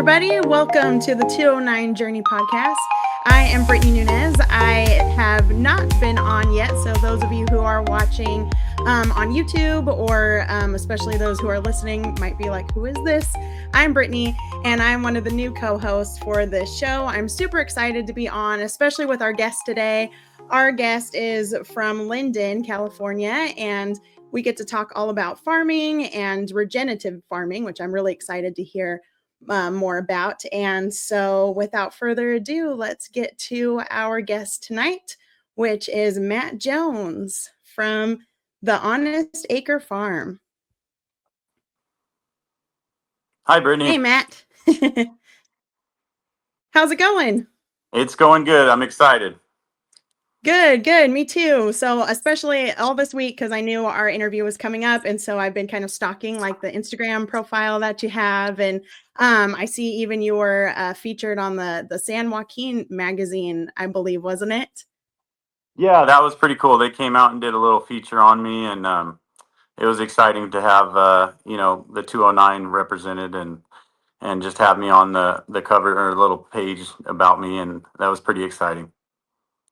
everybody. Welcome to the 209 Journey podcast. I am Brittney Nunes. I have not been on yet, so those of you who are watching on YouTube or especially those who are listening might be like, who is this? I'm Brittney, and I'm one of the new co-hosts for this show. I'm super excited to be on, especially with our guest today. Our guest is from Linden, California, and we get to talk all about farming and regenerative farming, which I'm really excited to hear more about. And so without further ado, let's get to our guest tonight, which is Matt Jones from the Honest Acre Farm. Hi, Brittney. Hey, Matt. How's it going? It's going good. I'm excited. Good. Me too. So especially all this week, because I knew our interview was coming up. And so I've been kind of stalking like the Instagram profile that you have. And I see even you were featured on the San Joaquin magazine, I believe, wasn't it? Yeah, that was pretty cool. They came out and did a little feature on me, and it was exciting to have the 209 represented and just have me on the cover or little page about me, and that was pretty exciting.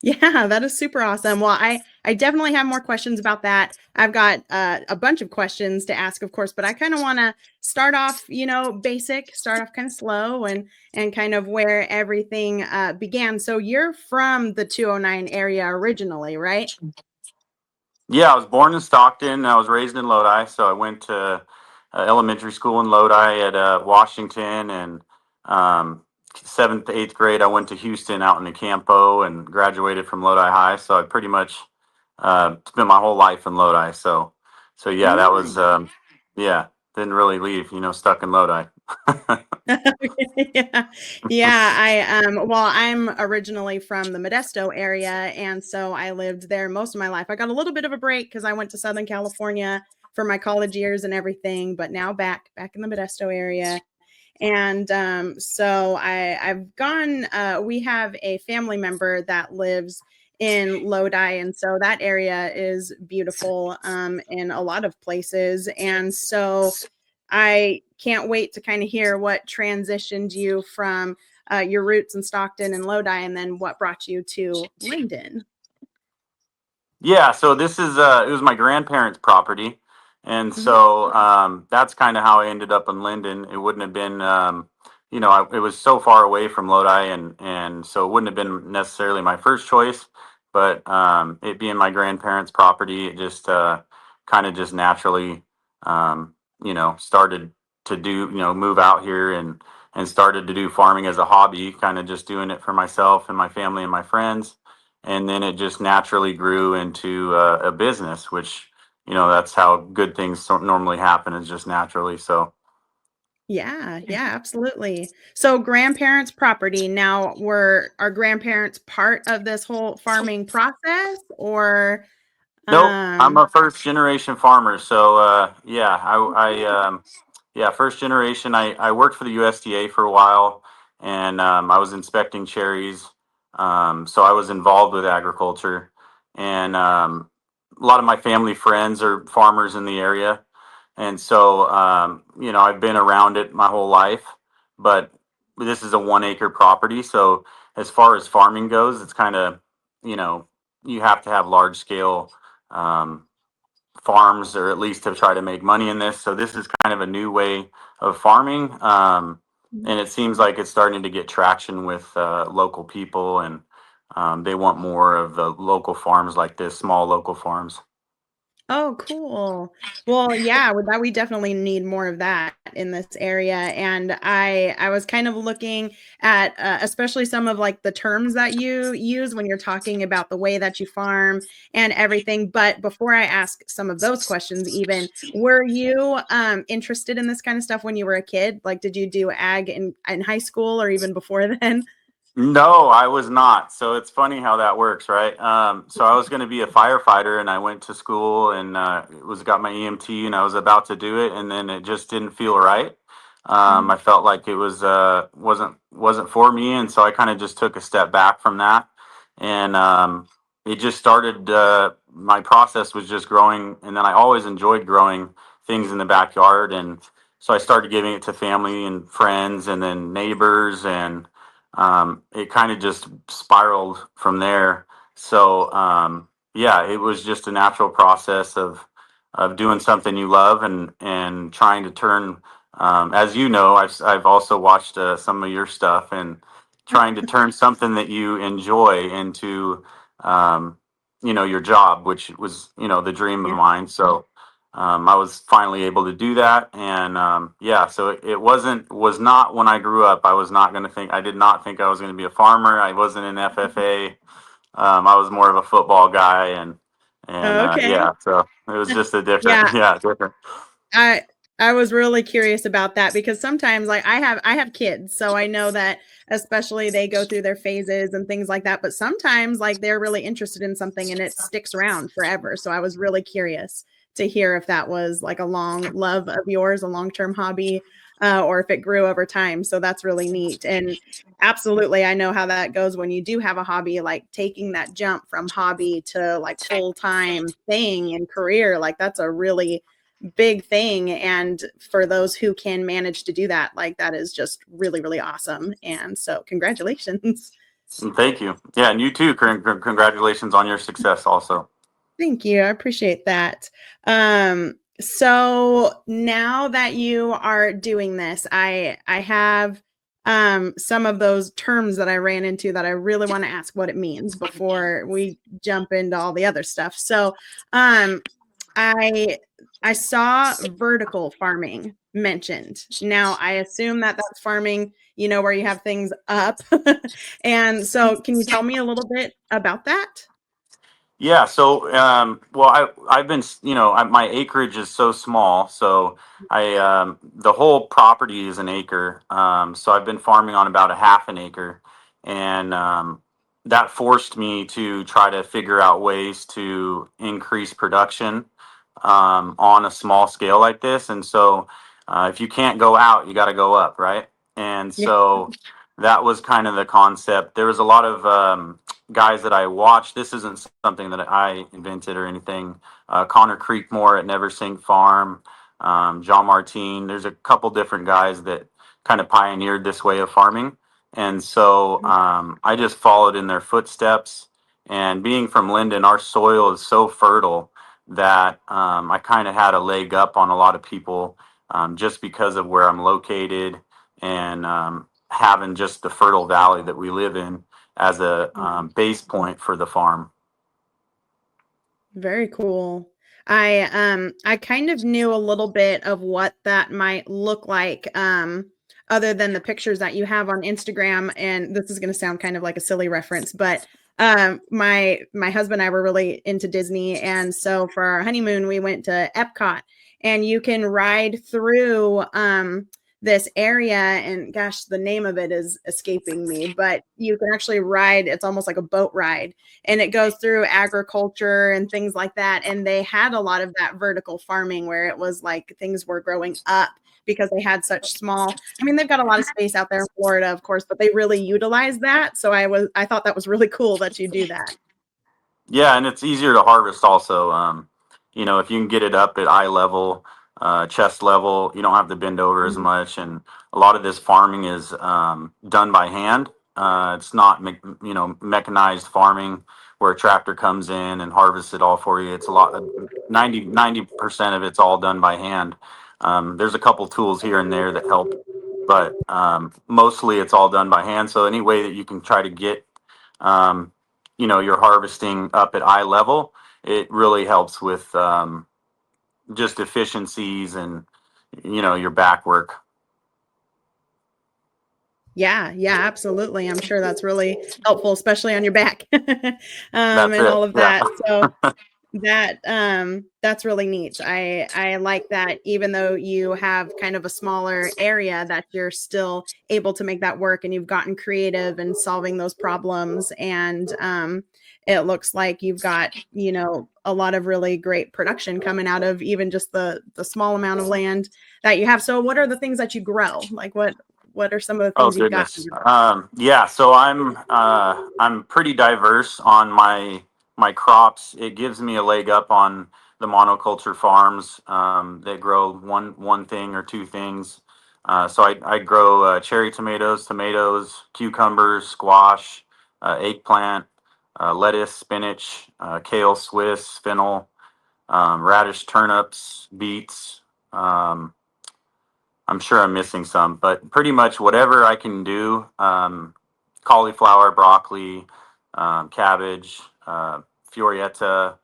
Yeah, that is super awesome. Well, I definitely have more questions about that. I've got a bunch of questions to ask, of course, but I kind of want to start off, basic, start off kind of slow and kind of where everything began. So you're from the 209 area originally, right? Yeah, I was born in Stockton. I was raised in Lodi, so I went to elementary school in Lodi at Washington, and seventh to eighth grade, I went to Houston out in the Campo and graduated from Lodi High. So I pretty much spent my whole life in Lodi. So yeah, that was didn't really leave. Stuck in Lodi. I'm originally from the Modesto area, and so I lived there most of my life. I got a little bit of a break because I went to Southern California for my college years and everything, but now back in the Modesto area. And so I've gone. We have a family member that lives in Lodi, and so that area is beautiful in a lot of places. And so I can't wait to kind of hear what transitioned you from your roots in Stockton and Lodi, and then what brought you to Linden. Yeah, so this is it was my grandparents' property, and so that's kind of how I ended up in Linden. It wouldn't have been, it was so far away from Lodi, and so it wouldn't have been necessarily my first choice. But it being my grandparents' property, it just kind of just naturally, started to do, move out here and started to do farming as a hobby, kind of just doing it for myself and my family and my friends. And then it just naturally grew into a business, which that's how good things normally happen, is just naturally. So Yeah, absolutely. So grandparents' property. Now, were our grandparents part of this whole farming process, or nope, I'm a first generation farmer. So first generation. I worked for the USDA for a while, and I was inspecting cherries. So I was involved with agriculture, and a lot of my family friends are farmers in the area, and so I've been around it my whole life. But this is a 1 acre property, so as far as farming goes, it's kind of you have to have large scale um, farms, or at least to try to make money in this. So this is kind of a new way of farming, and it seems like it's starting to get traction with local people, and they want more of the local farms like this, small local farms. Oh, cool. Well, yeah, we definitely need more of that in this area. And I was kind of looking at especially some of like the terms that you use when you're talking about the way that you farm and everything. But before I ask some of those questions, even, were you interested in this kind of stuff when you were a kid? Like, did you do ag in high school or even before then? No, I was not. So it's funny how that works, right? So I was going to be a firefighter, and I went to school and got my EMT, and I was about to do it, and then it just didn't feel right. I felt like it wasn't for me, and so I kind of just took a step back from that, and it just started. My process was just growing, and then I always enjoyed growing things in the backyard, and So I started giving it to family and friends, and then neighbors, and it kind of just spiraled from there. So yeah, it was just a natural process of doing something you love, and trying to turn. As you know, I've also watched some of your stuff, and trying to turn something that you enjoy into um, your job, which was the dream of Yeah. mine. So I was finally able to do that, and yeah, so it was not when I grew up. I did not think I was going to be a farmer. I wasn't in FFA. I was more of a football guy, and Okay. yeah, so it was just a different, Yeah. yeah, different. I I was really curious about that because sometimes like I have kids, so I know that especially they go through their phases and things like that, but sometimes like they're really interested in something and it sticks around forever. So I was really curious to hear if that was like a long love of yours, a long-term hobby, or if it grew over time. So that's really neat. And absolutely, I know how that goes when you do have a hobby, like taking that jump from hobby to like full-time thing and career, like that's a really big thing. And for those who can manage to do that, like that is just really, really awesome. And so congratulations. And thank you. Yeah, and you too. Congratulations on your success, also. Thank you. I appreciate that. So now that you are doing this, I have some of those terms that I ran into that I really want to ask what it means before we jump into all the other stuff. So um I I saw vertical farming mentioned. Now, I assume that that's farming, where you have things up. And so can you tell me a little bit about that? Yeah, so well, I've been, my acreage is so small, so the whole property is an acre. So I've been farming on about a half an acre, and that forced me to try to figure out ways to increase production on a small scale like this. And so if you can't go out, you got to go up, right? And Yeah. so that was kind of the concept. There was a lot of guys that I watched. This isn't something that I invented or anything. Connor Creekmore at Never Sink Farm, John Martine. There's a couple different guys that kind of pioneered this way of farming. And so I just followed in their footsteps. And being from Linden, our soil is so fertile that I kind of had a leg up on a lot of people just because of where I'm located, and having just the fertile valley that we live in as a base point for the farm. Very cool. I kind of knew a little bit of what that might look like, other than the pictures that you have on Instagram. And this is going to sound kind of like a silly reference, but my husband and I were really into Disney, and so for our honeymoon we went to Epcot, and you can ride through this area, and gosh, the name of it is escaping me, but you can actually ride. It's almost like a boat ride, and it goes through agriculture and things like that. And they had a lot of that vertical farming where it was like things were growing up because they had such small, I mean, they've got a lot of space out there in Florida, of course, but they really utilize that. So I thought that was really cool that you do that. Yeah, and it's easier to harvest also. If you can get it up at eye level, chest level, you don't have to bend over as Mhm. much. And a lot of this farming is done by hand. It's not, mechanized farming where a tractor comes in and harvests it all for you. It's a lot, 90% of it's all done by hand. There's a couple tools here and there that help, but mostly it's all done by hand. So any way that you can try to get um, you're harvesting up at eye level, it really helps with just efficiencies and your back work. Yeah, yeah, absolutely. I'm sure that's really helpful, especially on your back, That's and it. all of Yeah. that. So that's really neat. I like that even though you have kind of a smaller area that you're still able to make that work, and you've gotten creative in solving those problems. And it looks like you've got, a lot of really great production coming out of even just the small amount of land that you have. So what are the things that you grow? Like what are some of the Oh things you've got? goodness. Yeah. So I'm pretty diverse on my crops. It gives me a leg up on the monoculture farms that grow one thing or two things. So I grow cherry tomatoes, cucumbers, squash, eggplant, lettuce, spinach, kale, Swiss, fennel, radish, turnips, beets. Um, I'm sure I'm missing some, but pretty much whatever I can do. Cauliflower, broccoli, cabbage, fiorietta,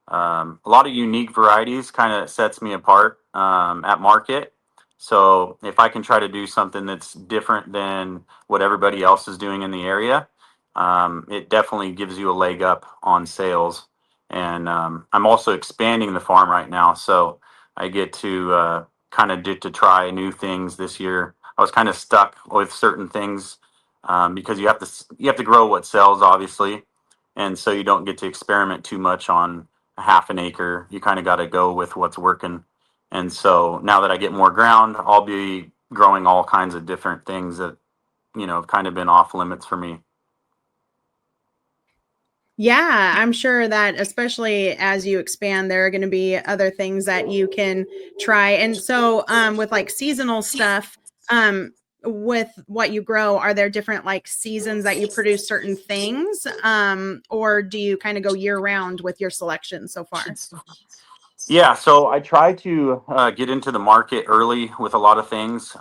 a lot of unique varieties kind of sets me apart at market. So if I can try to do something that's different than what everybody else is doing in the area, it definitely gives you a leg up on sales. And I'm also expanding the farm right now, so I get to kind of get to try new things this year. I was kind of stuck with certain things because you have to grow what sells, obviously, and so you don't get to experiment too much on a half an acre. You kind of got to go with what's working. And so now that I get more ground, I'll be growing all kinds of different things that, have kind of been off limits for me. Yeah, I'm sure that especially as you expand, there are going to be other things that you can try. And so, with like seasonal stuff, with what you grow, are there different like seasons that you produce certain things, or do you kind of go year round with your selection so far? Yeah, so I try to get into the market early with a lot of things.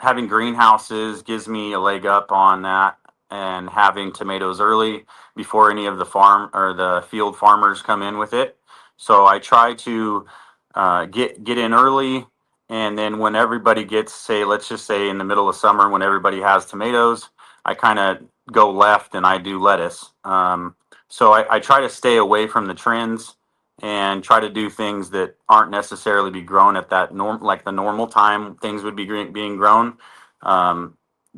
Having greenhouses gives me a leg up on that, and having tomatoes early before any of the farm or the field farmers come in with it. So I try to get in early, and then when everybody gets, say, let's just say in the middle of summer when everybody has tomatoes, I kind of go left and I do lettuce. So I try to stay away from the trends and try to do things that aren't necessarily be grown at that like the normal time things would be being grown.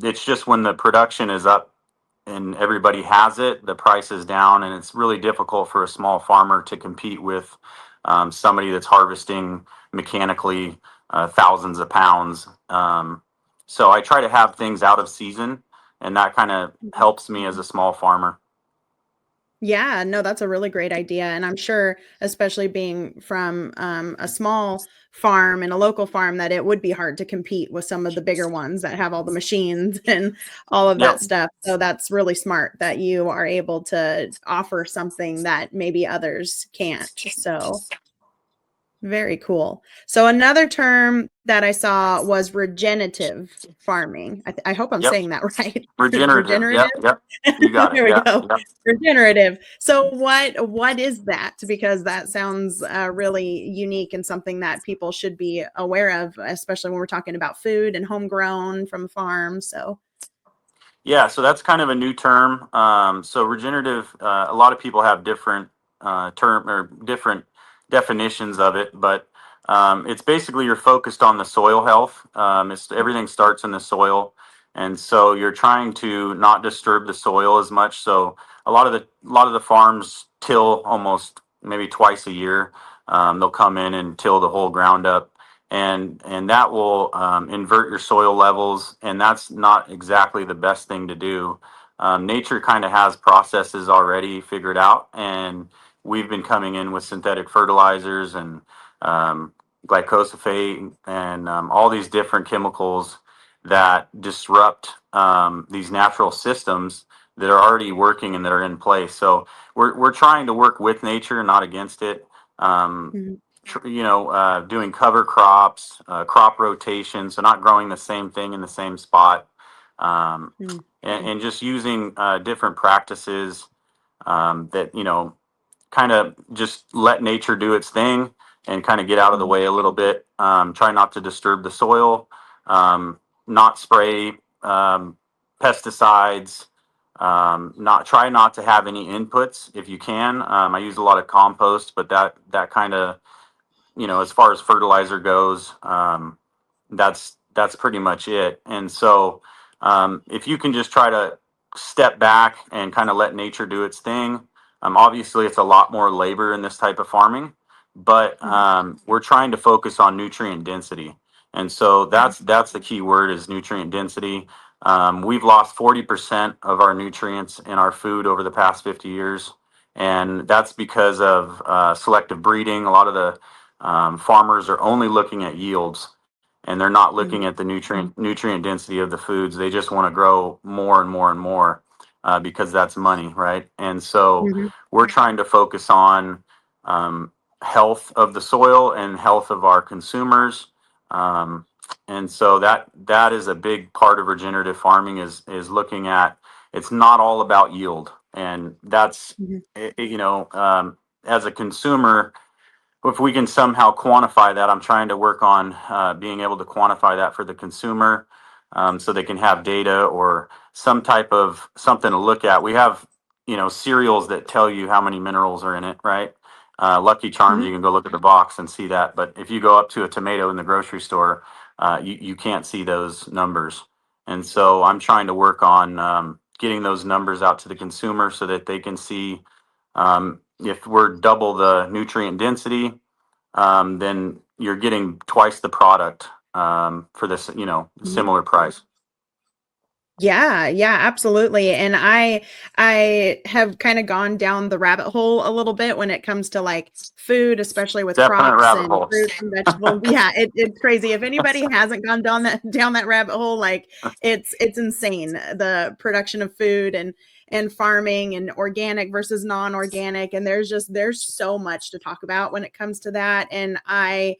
It's just when the production is up and everybody has it, the price is down, and it's really difficult for a small farmer to compete with somebody that's harvesting mechanically thousands of pounds. So I try to have things out of season, and that kind of helps me as a small farmer. Yeah, no, that's a really great idea. And I'm sure, especially being from a small farm and a local farm, that it would be hard to compete with some of the bigger ones that have all the machines and all of that Yep. stuff. So that's really smart that you are able to offer something that maybe others can't. So very cool. So another term that I saw was regenerative farming. I hope I'm Yep. saying that right. Regenerative. Regenerative. Yep. Yep. You got it. There we Yeah. go. Yep. Regenerative. So what is that? Because that sounds really unique and something that people should be aware of, especially when we're talking about food and homegrown from a farm. So Yeah, so that's kind of a new term. So regenerative, a lot of people have different term or different definitions of it, but it's basically you're focused on the soil health. Everything starts in the soil, and so you're trying to not disturb the soil as much. So a lot of the farms till almost maybe twice a year. They'll come in and till the whole ground up, and that will invert your soil levels, and that's not exactly the best thing to do. Nature kind of has processes already figured out, and we've been coming in with synthetic fertilizers and um, glyphosate and all these different chemicals that disrupt these natural systems that are already working and that are in place. So we're trying to work with nature, not against it. Um, mhm, Doing cover crops, crop rotation, so not growing the same thing in the same spot, um, mhm, and just using different practices that kind of just let nature do its thing and kind of get out of the mhm, way a little bit. Try not to disturb the soil, not spray pesticides. Not try not to have any inputs if you can. I use a lot of compost, but that kind of as far as fertilizer goes, that's pretty much it. And so, if you can just try to step back and kind of let nature do its thing, obviously it's a lot more labor in this type of farming, but mhm, we're trying to focus on nutrient density, and so that's the key word is nutrient density. We've lost 40% of our nutrients in our food over the past 50 years, and that's because of selective breeding. A lot of the farmers are only looking at yields, and they're not looking at the nutrient density of the foods. They just want to grow more and more and more because that's money, right? And so Mhm. we're trying to focus on health of the soil and health of our consumers. Um, and so that is a big part of regenerative farming is looking at, it's not all about yield, and that's Mhm. as a consumer, if we can somehow quantify that. I'm trying to work on being able to quantify that for the consumer, so they can have data or some type of something to look at. We have, cereals that tell you how many minerals are in it, right? Lucky Charms, Mhm. you can go look at the box and see that. But if you go up to a tomato in the grocery store, you can't see those numbers. And so I'm trying to work on getting those numbers out to the consumer so that they can see if we're double the nutrient density, then you're getting twice the product for this, Mhm. similar price. Yeah, yeah, absolutely. And I have kind of gone down the rabbit hole a little bit when it comes to like food, especially with Definite crops rabbit and hole. fruits and vegetables. Yeah, it's crazy. If anybody hasn't gone down that rabbit hole, like it's insane. The production of food and farming and organic versus non-organic. And there's so much to talk about when it comes to that. And I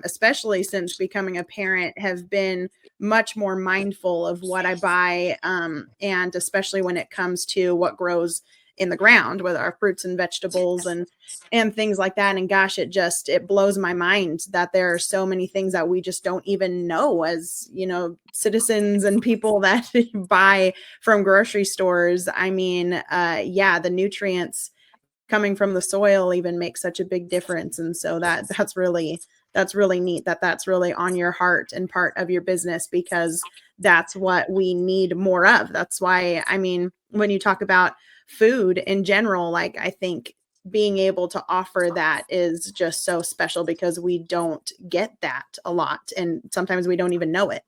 especially since becoming a parent, have been much more mindful of what I buy, and especially when it comes to what grows in the ground with our fruits and vegetables and things like that. And gosh, it blows my mind that there are so many things that we just don't even know as, citizens and people that buy from grocery stores. I mean, yeah, the nutrients coming from the soil even makes such a big difference. And so that's really neat that that's really on your heart and part of your business, because that's what we need more of. That's why, I mean, when you talk about food in general, like I think being able to offer that is just so special because we don't get that a lot, and sometimes we don't even know it.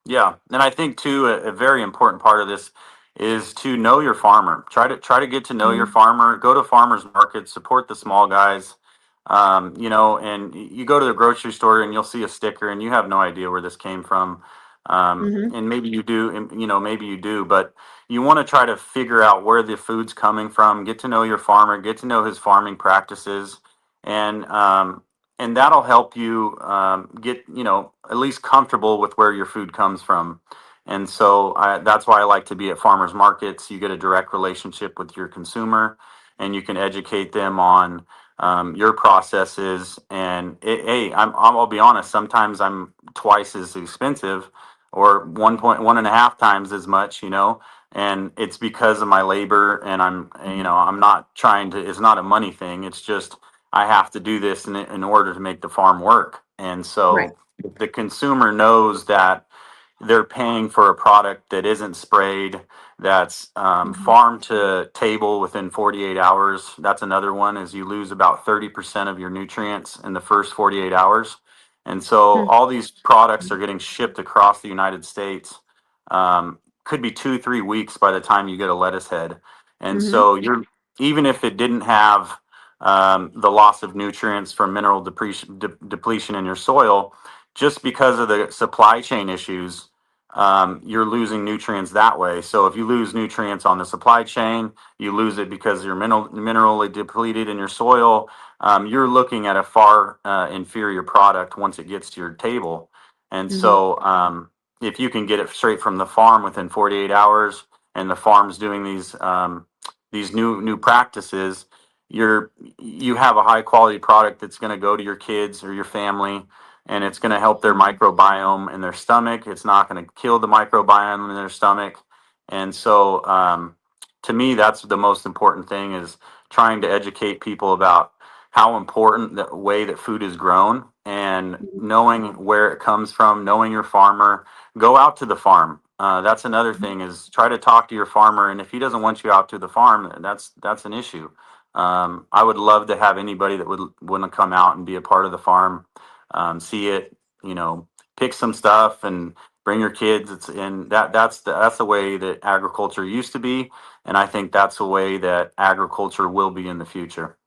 Yeah, and I think too a very important part of this is to know your farmer. Try to get to know your Mhm. farmer. Go to farmers markets, support the small guys. And you go to the grocery store and you'll see a sticker and you have no idea where this came from. Mhm. And maybe you do, and, maybe you do, but you want to try to figure out where the food's coming from. Get to know your farmer. Get to know his farming practices, and and that'll help you get at least comfortable with where your food comes from. And so that's why I like to be at farmers markets. You get a direct relationship with your consumer, and you can educate them on your processes. And hey, I'll be honest, sometimes I'm twice as expensive or 1.1.5 times as much, and it's because of my labor. And Mhm. I'm not trying to, it's not a money thing. It's just I have to do this in order to make the farm work. And Right. so the consumer knows that they're paying for a product that isn't sprayed, that's Mhm. farm to table within 48 hours. That's another one, is you lose about 30% of your nutrients in the first 48 hours. And so Mhm. all these products are getting shipped across the United States. Could be 2-3 weeks by the time you get a lettuce head. And Mhm. so even if it didn't have the loss of nutrients from mineral depletion in your soil, just because of the supply chain issues, you're losing nutrients that way. So if you lose nutrients on the supply chain, you lose it because you're minerally depleted in your soil. You're looking at a far inferior product once it gets to your table. And Mhm. so if you can get it straight from the farm within 48 hours, and the farm's doing these new practices, you have a high quality product that's going to go to your kids or your family, and it's going to help their Mhm. microbiome in their stomach. It's not going to kill the microbiome in their stomach. And so, to me, that's the most important thing, is trying to educate people about how important the way that food is grown, and Mhm. knowing where it comes from, knowing your farmer. Go out to the farm. That's another Mhm. thing, is try to talk to your farmer. And if he doesn't want you out to the farm, that's an issue. I would love to have anybody that would want to come out and be a part of the farm, see it, pick some stuff, and bring your kids. That's the way that agriculture used to be, and I think that's the way that agriculture will be in the future.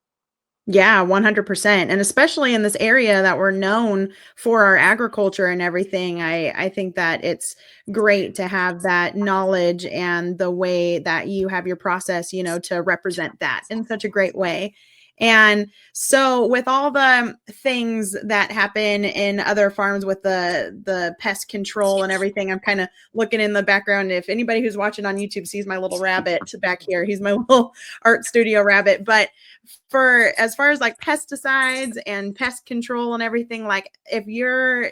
Yeah, 100%. And especially in this area that we're known for our agriculture and everything, I think that it's great to have that knowledge and the way that you have your process, to represent that in such a great way. And so with all the things that happen in other farms with the pest control and everything, I'm kind of looking in the background. If anybody who's watching on YouTube sees my little rabbit back here, he's my little art studio rabbit. But for as far as like pesticides and pest control and everything, like if you're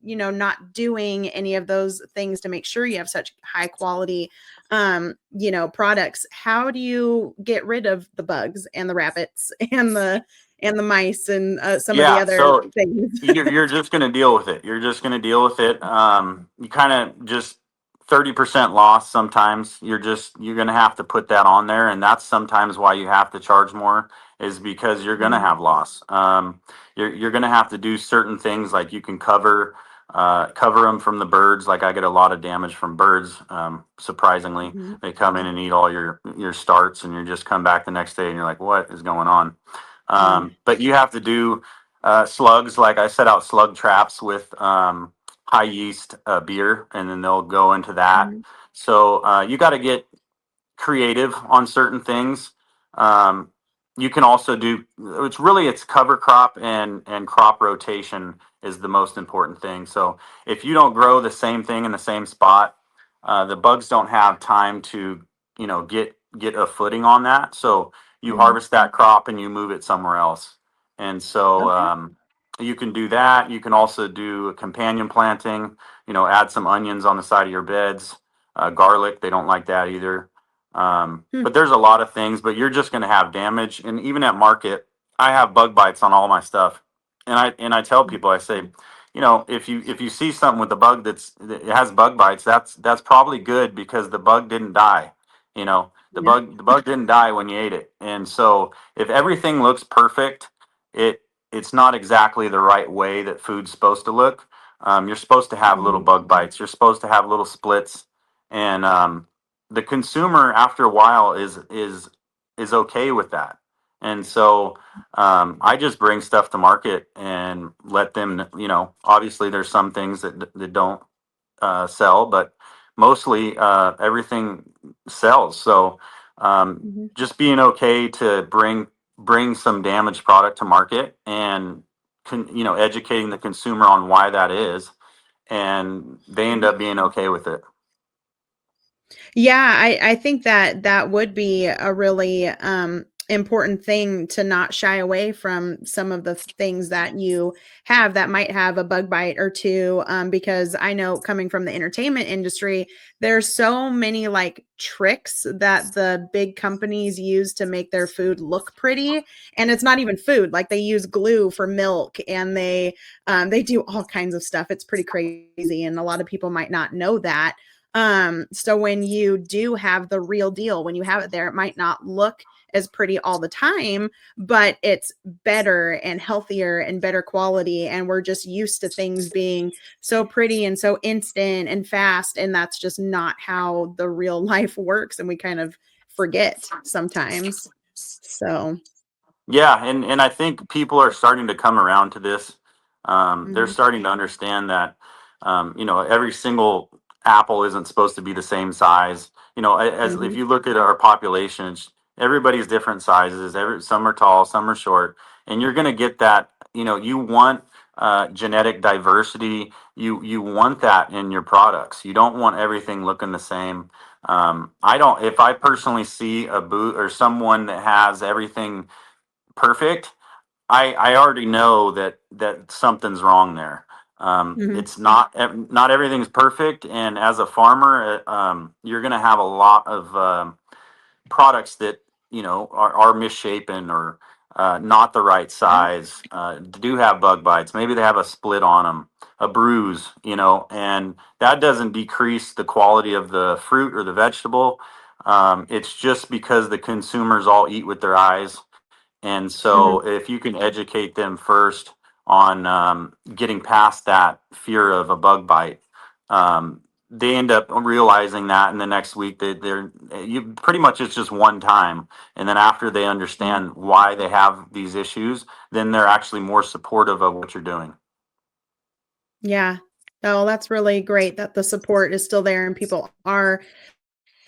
not doing any of those things to make sure you have such high quality products, how do you get rid of the bugs and the rabbits and the mice and some of the Yeah, other so things? you're just going to deal with it. You're just going to deal with it. You kind of just 30% loss sometimes. You're going to have to put that on there, and that's sometimes why you have to charge more, is because you're going to Mhm. have loss. You're going to have to do certain things, like you can cover them from the birds. Like I get a lot of damage from birds. Surprisingly, Mhm. they come in and eat all your starts, and you just come back the next day and you're like, what is going on? Mm. But you have to do slugs. Like I set out slug traps with high yeast beer, and then they'll go into that. Mhm. So you got to get creative on certain things. Um, you can also do. It's cover crop and crop rotation is the most important thing. So if you don't grow the same thing in the same spot, the bugs don't have time to get a footing on that. So you Mhm. harvest that crop and you move it somewhere else. And so Okay. you can do that. You can also do companion planting. Add some onions on the side of your beds. Garlic, they don't like that either. Hmm. But there's a lot of things, but you're just going to have damage. And even at market, I have bug bites on all my stuff. And I tell people, I say, if you see something with a bug that it has bug bites, that's probably good, because the bug didn't die. The Yeah. bug didn't die when you ate it. And so if everything looks perfect, it it's not exactly the right way that food's supposed to look. You're supposed to have little Mhm. bug bites. You're supposed to have little splits, and the consumer after a while is okay with that. And so I just bring stuff to market and let them. Obviously there's some things that don't sell, but mostly everything sells. So Mhm. just being okay to bring some damaged product to market, and educating the consumer on why that is, and they end up being okay with it. Yeah, I think that that would be a really important thing, to not shy away from some of the things that you have that might have a bug bite or two. Because I know, coming from the entertainment industry, there's so many like tricks that the big companies use to make their food look pretty, and it's not even food. Like they use glue for milk, and they do all kinds of stuff. It's pretty crazy, and a lot of people might not know that. So when you do have the real deal, when you have it there, it might not look as pretty all the time, but it's better and healthier and better quality. And we're just used to things being so pretty and so instant and fast. And that's just not how the real life works. And we kind of forget sometimes. So, Yeah, and I think people are starting to come around to this. They're mhm, starting to understand that every single apple isn't supposed to be the same size. As if mhm, you look at our population, everybody's different sizes. Some are tall, some are short, and you're going to get that. You want genetic diversity. You want that in your products. You don't want everything looking the same. I don't. If I personally see a boot or someone that has everything perfect, I already know that something's wrong there. mhm, It's not everything's perfect, and as a farmer, you're going to have a lot of products that are misshapen, or not the right yeah, size. Do have bug bites. Maybe they have a split on them, a bruise. And that doesn't decrease the quality of the fruit or the vegetable. It's just because the consumers all eat with their eyes, and mhm, so, if you can educate them first on getting past that fear of a bug bite, they end up realizing that, and the next week they're you pretty much it's just one time, and then after they understand why they have these issues, then they're actually more supportive of what you're doing. Yeah. Oh, that's really great that the support is still there and people are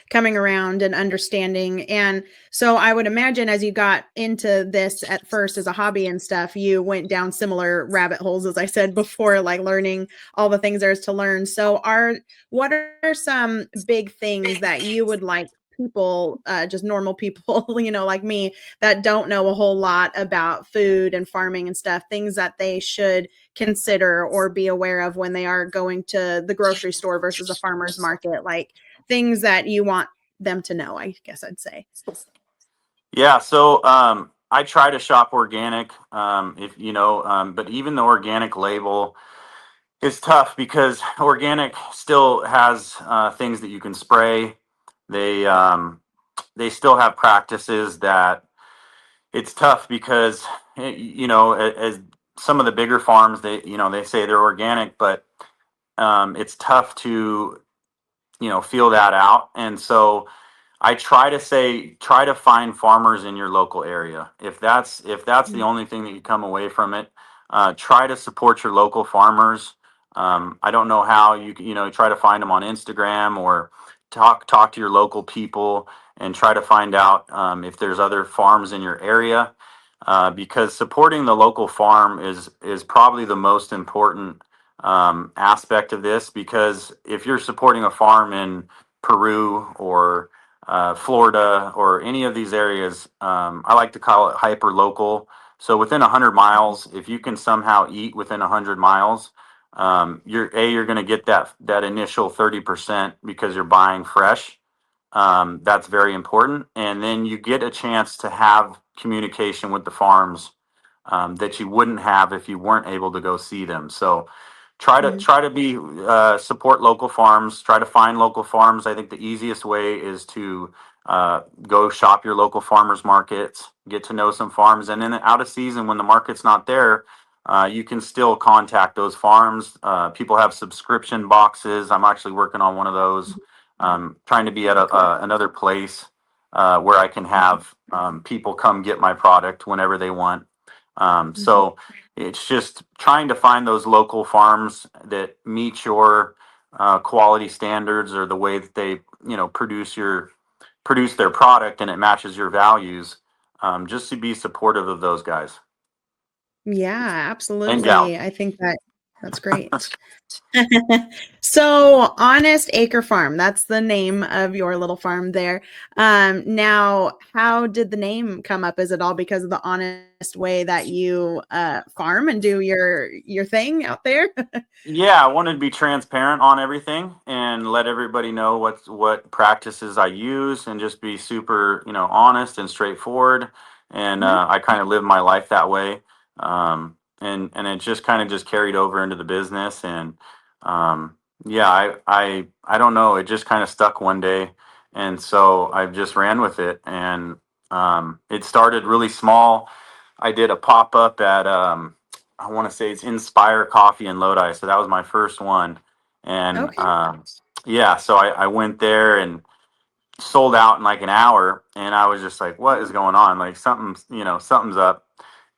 coming around and understanding. And so I would imagine as you got into this at first as a hobby and stuff, you went down similar rabbit holes, as I said before, like learning all the things there is to learn. So what are some big things that you would like people, just normal people, like me, that don't know a whole lot about food and farming and stuff, things that they should consider or be aware of when they are going to the grocery store versus a farmer's market, like things that you want them to know, I guess I'd say. Yeah, so I try to shop organic, if you know, but even the organic label is tough because organic still has things that you can spray. They they still have practices that it's tough because as some of the bigger farms, they say they're organic, but it's tough to feel that out, and so I try to find farmers in your local area. If that's the Mm, only thing that you come away from it, try to support your local farmers. I don't know how try to find them on Instagram or talk to your local people and try to find out if there's other farms in your area, because supporting the local farm is probably the most important aspect of this. Because if you're supporting a farm in Peru or Florida or any of these areas, I like to call it hyper local. So within 100 miles, if you can somehow eat within 100 miles, you're going to get that initial 30% because you're buying fresh. That's very important, and then you get a chance to have communication with the farms that you wouldn't have if you weren't able to go see them. So mm, try to be support local farms. Try to find local farms. I think the easiest way is to go shop your local farmers markets, get to know some farms, and then out of season when the market's not there, you can still contact those farms. People have subscription boxes. I'm actually working on one of those. Trying to be at cool. another place where I can have people come get my product whenever they want. Mhm. So it's just trying to find those local farms that meet your quality standards, or the way that they produce their product and it matches your values. Just to be supportive of those guys Yeah, and gals. absolutely. I think that's great. So, Honest Acre Farm, that's the name of your little farm there. Now, how did the name come up? Is it all because of the honest way that you farm and do your thing out there? Yeah, I wanted to be transparent on everything and let everybody know what practices I use, and just be super, honest and straightforward. And Mhm. I kind of live my life that way. And it just kind of just carried over into the business. And yeah, I don't know. It just kind of stuck one day, and so I just ran with it. And it started really small. I did a pop up at I want to say it's Inspire Coffee in Lodi. So that was my first one. And Okay. yeah, so I went there and sold out in like an hour. And I was just like, what is going on? Like something's up.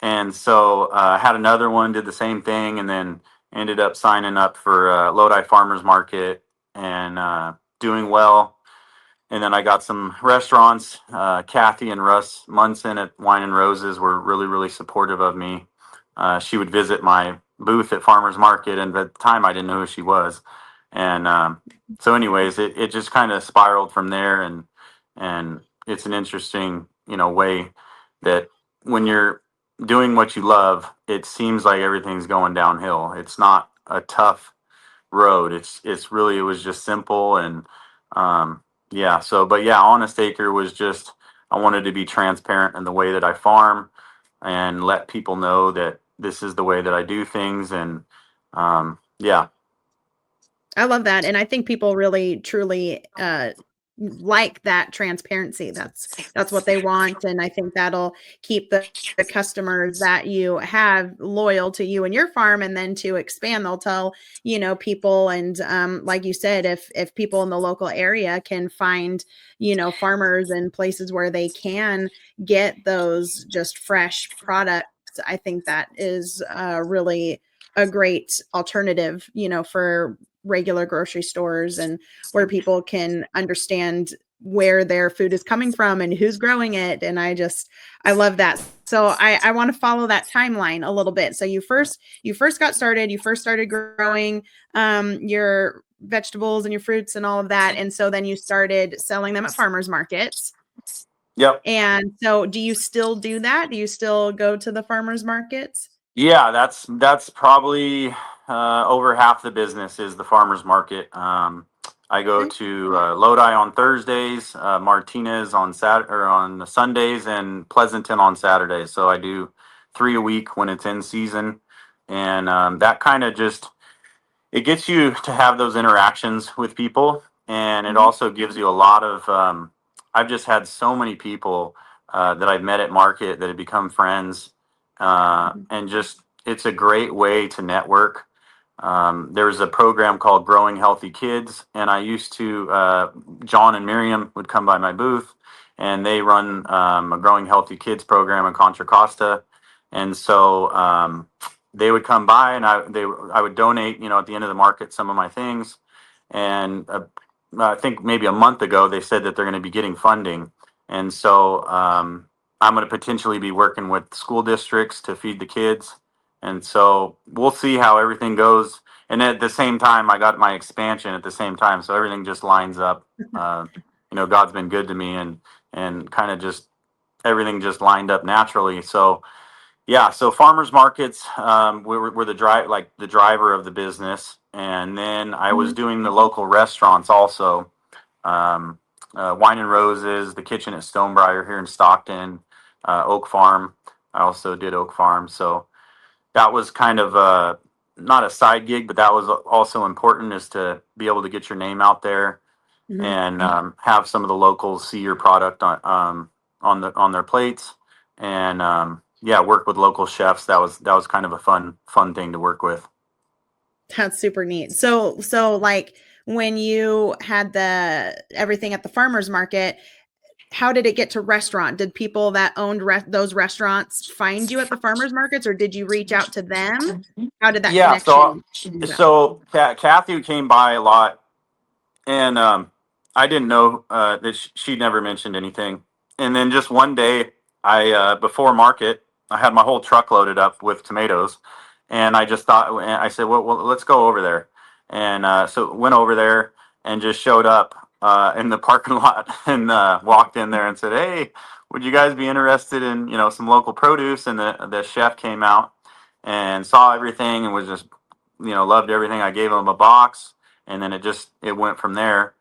And so I had another one, did the same thing, and then ended up signing up for Lodi Farmers Market and doing well. And then I got some restaurants. Kathy and Russ Munson at Wine and Roses were really, really supportive of me. She would visit my booth at Farmers Market, and at the time I didn't know who she was. And so, anyways, it just kind of spiraled from there, and it's an interesting, way that when you're doing what you love, it seems like everything's going downhill. It's not a tough road. It's really, it was just simple. And yeah, so but yeah, Honest Acre was just, I wanted to be transparent in the way that I farm and let people know that this is the way that I do things. And yeah. I love that, and I think people really truly like that transparency. That's what they want, and I think that'll keep the customers that you have loyal to you and your farm. And then to expand, they'll tell people. And like you said, if people in the local area can find farmers and places where they can get those just fresh products, I think that is really a great alternative for regular grocery stores, and where people can understand where their food is coming from and who's growing it. And I love that. So I want to follow that timeline a little bit. So you first got started, you first started growing your vegetables and your fruits and all of that. And so then you started selling them at farmers markets. Yep. And so do you still do that? Do you still go to the farmers markets? Yeah, that's probably over half the business is the farmers market. I go Okay. to Lodi on Thursdays, Martinez on on Sundays, and Pleasanton on Saturdays. So I do 3 a week when it's in season, and that kind of just it gets you to have those interactions with people, and it Mhm. also gives you a lot of I've just had so many people that I've met at market that have become friends, Mhm. and just it's a great way to network. There's a program called Growing Healthy Kids, and I used to John and Miriam would come by my booth, and they run a Growing Healthy Kids program in Contra Costa. And so they would come by, and I would donate, at the end of the market, some of my things. And I think maybe a month ago they said that they're going to be getting funding, and so I'm going to potentially be working with school districts to feed the kids. And so we'll see how everything goes. And at the same time, I got my expansion at the same time, so everything just lines up. God's been good to me, and kind of just everything just lined up naturally. So yeah, so farmers markets were the driver of the business, and then I was Mhm. doing the local restaurants also. Um, Wine and Roses, the kitchen at Stonebriar here in Stockton, Oak Farm. I also did Oak Farm, so that was kind of not a side gig, but that was also important, is to be able to get your name out there, Mhm. and have some of the locals see your product on their plates, and yeah, work with local chefs. That was kind of a fun thing to work with. That's super neat. So like when you had the everything at the farmers market, how did it get to restaurant? Did people that owned those restaurants find you at the farmers markets, or did you reach out to them? How did that Yeah, connection come about? Kathy came by a lot, and I didn't know that she never mentioned anything. And then just one day, I before market, I had my whole truck loaded up with tomatoes, and I just thought, and I said, well, let's go over there. And so went over there and just showed up in the parking lot, and walked in there and said, hey, would you guys be interested in some local produce? And the chef came out and saw everything, and was just loved everything. I gave him a box, and then it went from there.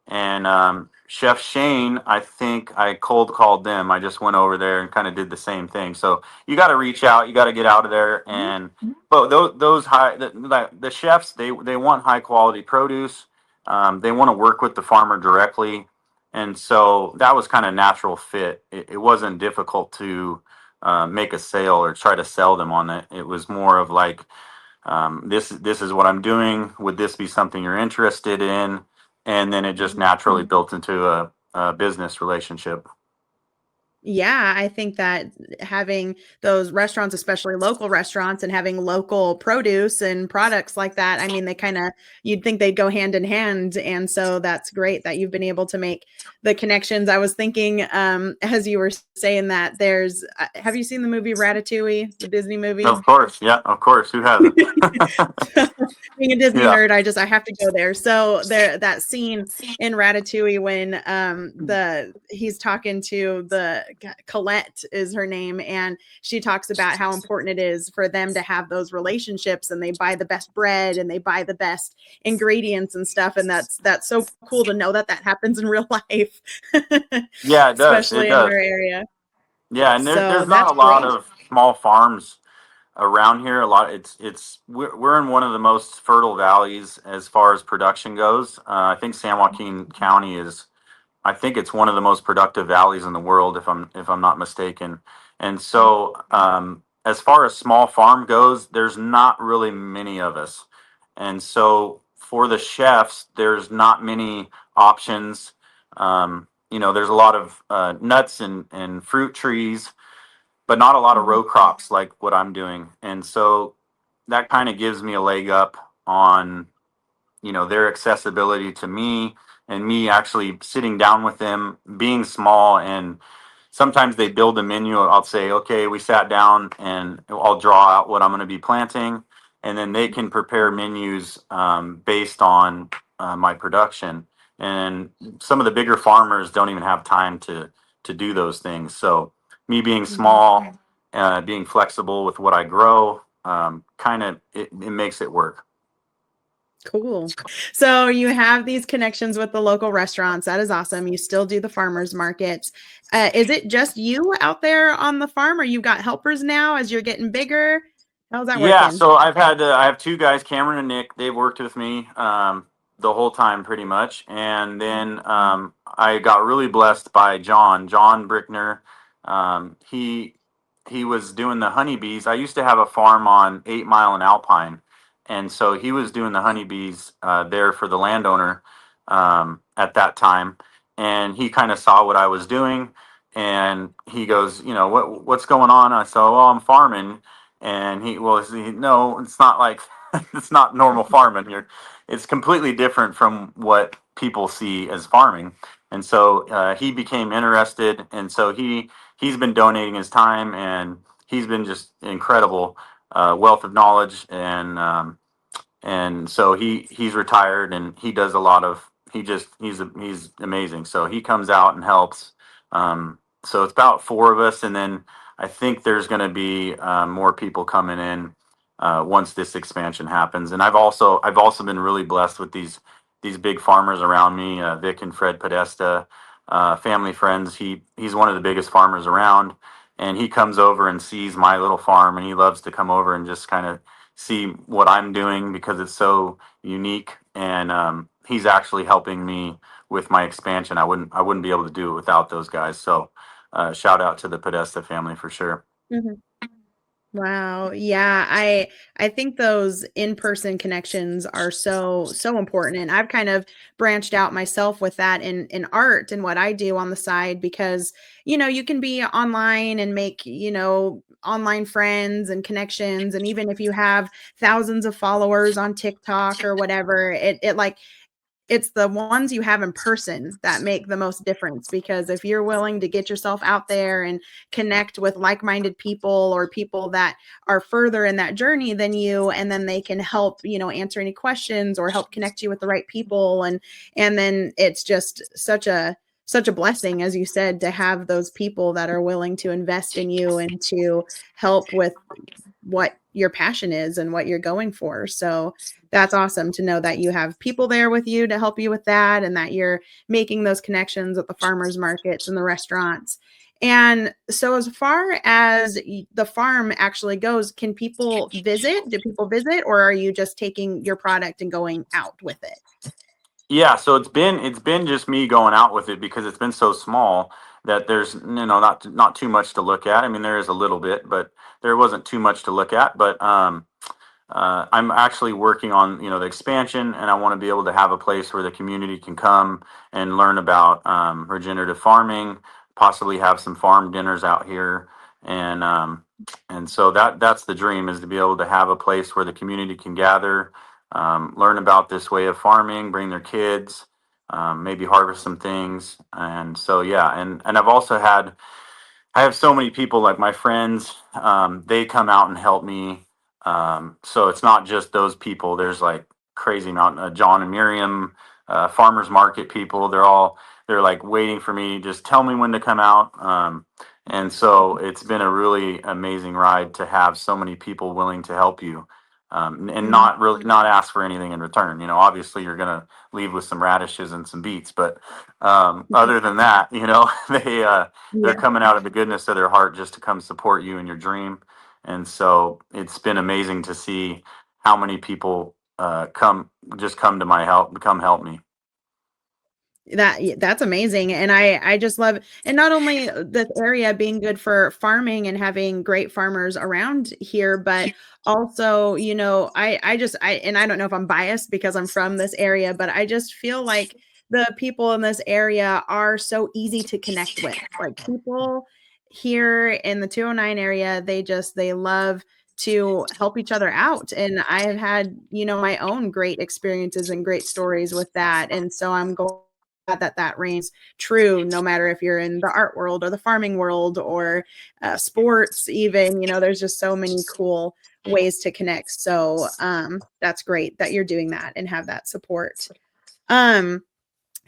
And Chef Shane, I think I cold called them. I just went over there and kind of did the same thing. So you got to reach out, you got to get out of there, Mhm. and but those the chefs, they want high quality produce. They want to work with the farmer directly, and so that was kind of natural fit. It wasn't difficult to make a sale or try to sell them on it. It was more of like, this is what I'm doing. Would this be something you're interested in? And then it just naturally built into a business relationship. Yeah, I think that having those restaurants, especially local restaurants, and having local produce and products like that, I mean, you'd think they'd go hand in hand. And so that's great that you've been able to make the connections. I was thinking, as you were saying that, have you seen the movie Ratatouille, the Disney movie? Of course, yeah, of course. Who hasn't? Being a Disney Yeah. nerd, I have to go there. So that scene in Ratatouille when the he's talking to Colette is her name, and she talks about how important it is for them to have those relationships, and they buy the best bread and they buy the best ingredients and stuff. And that's so cool to know that that happens in real life, Yeah, it does. It especially in does. our area. Yeah, and So there's not that's a lot great. of small farms around here. A lot. We're in one of the most fertile valleys as far as production goes. I think San Joaquin County is I think it's one of the most productive valleys in the world, if I'm not mistaken. And so, as far as small farm goes, there's not really many of us, and so for the chefs, there's not many options. There's a lot of nuts and fruit trees, but not a lot of row crops like what I'm doing, and so that kind of gives me a leg up on their accessibility to me, and me actually sitting down with them, being small. And sometimes they build a menu. I'll say, okay, we sat down, and I'll draw out what I'm going to be planting, and then they can prepare menus based on my production. And some of the bigger farmers don't even have time to do those things. So me being Mhm. small, being flexible with what I grow, kind of it makes it work. Cool. So you have these connections with the local restaurants. That is awesome. You still do the farmers markets. Is it just you out there on the farm, or you got helpers now as you're getting bigger? How's that Yeah, working? so I have two guys, Cameron and Nick. They've worked with me the whole time pretty much, and then I got really blessed by John Brickner. He was doing the honeybees. I used to have a farm on 8 Mile and Alpine, and so he was doing the honeybees there for the landowner at that time, and he kind of saw what I was doing, and he goes, what's going on? I said, well, I'm farming. And no, it's not like it's not normal farming here. It's completely different from what people see as farming. And so he became interested, and so he's been donating his time, and he's been just incredible wealth of knowledge. And so he's retired, and he does a lot of he's amazing. So he comes out and helps. So it's about four of us, and then I think there's going to be more people coming in once this expansion happens. And I've also been really blessed with these big farmers around me, Vic and Fred Podesta, family friends. He's one of the biggest farmers around, and he comes over and sees my little farm, and he loves to come over and just kind of see what I'm doing because it's so unique. And he's actually helping me with my expansion. I wouldn't be able to do it without those guys. So shout out to the Podesta family for sure. Mhm. Wow. Yeah, I think those in-person connections are so important. And I've kind of branched out myself with that in art and what I do on the side because, you can be online and make, online friends and connections. And even if you have thousands of followers on TikTok or whatever, it like it's the ones you have in person that make the most difference because if you're willing to get yourself out there and connect with like-minded people or people that are further in that journey than you, and then they can help answer any questions or help connect you with the right people, and then it's just such a blessing, as you said, to have those people that are willing to invest in you and to help with what your passion is and what you're going for. So that's awesome to know that you have people there with you to help you with that and that you're making those connections at the farmers markets and the restaurants. And so as far as the farm actually goes, can people visit? Do people visit, or are you just taking your product and going out with it? Yeah, so it's been just me going out with it because it's been so small that there's not too much to look at. I mean, there is a little bit, but there wasn't too much to look at. But I'm actually working on the expansion, and I want to be able to have a place where the community can come and learn about regenerative farming, possibly have some farm dinners out here, and so that's the dream, is to be able to have a place where the community can gather, learn about this way of farming, bring their kids, maybe harvest some things. And so yeah, and I have so many people like my friends. They come out and help me. So it's not just those people. There's like crazy amount. John and Miriam, farmers market people. They're like waiting for me. Just tell me when to come out. And so it's been a really amazing ride to have so many people willing to help you, and Mhm. not ask for anything in return. Obviously you're gonna leave with some radishes and some beets, but other than that, they're Yeah. coming out of the goodness of their heart just to come support you in your dream. And so it's been amazing to see how many people come to my help, come help me. That's amazing. And I just love, and not only this area being good for farming and having great farmers around here, but also, and I don't know if I'm biased because I'm from this area, but I just feel like the people in this area are so easy to connect with. Like people here in the 209 area, they love to help each other out. And I have had, my own great experiences and great stories with that. And so I'm glad that reigns true, no matter if you're in the art world or the farming world or sports, even. There's just so many cool ways to connect. So that's great that you're doing that and have that support. Um,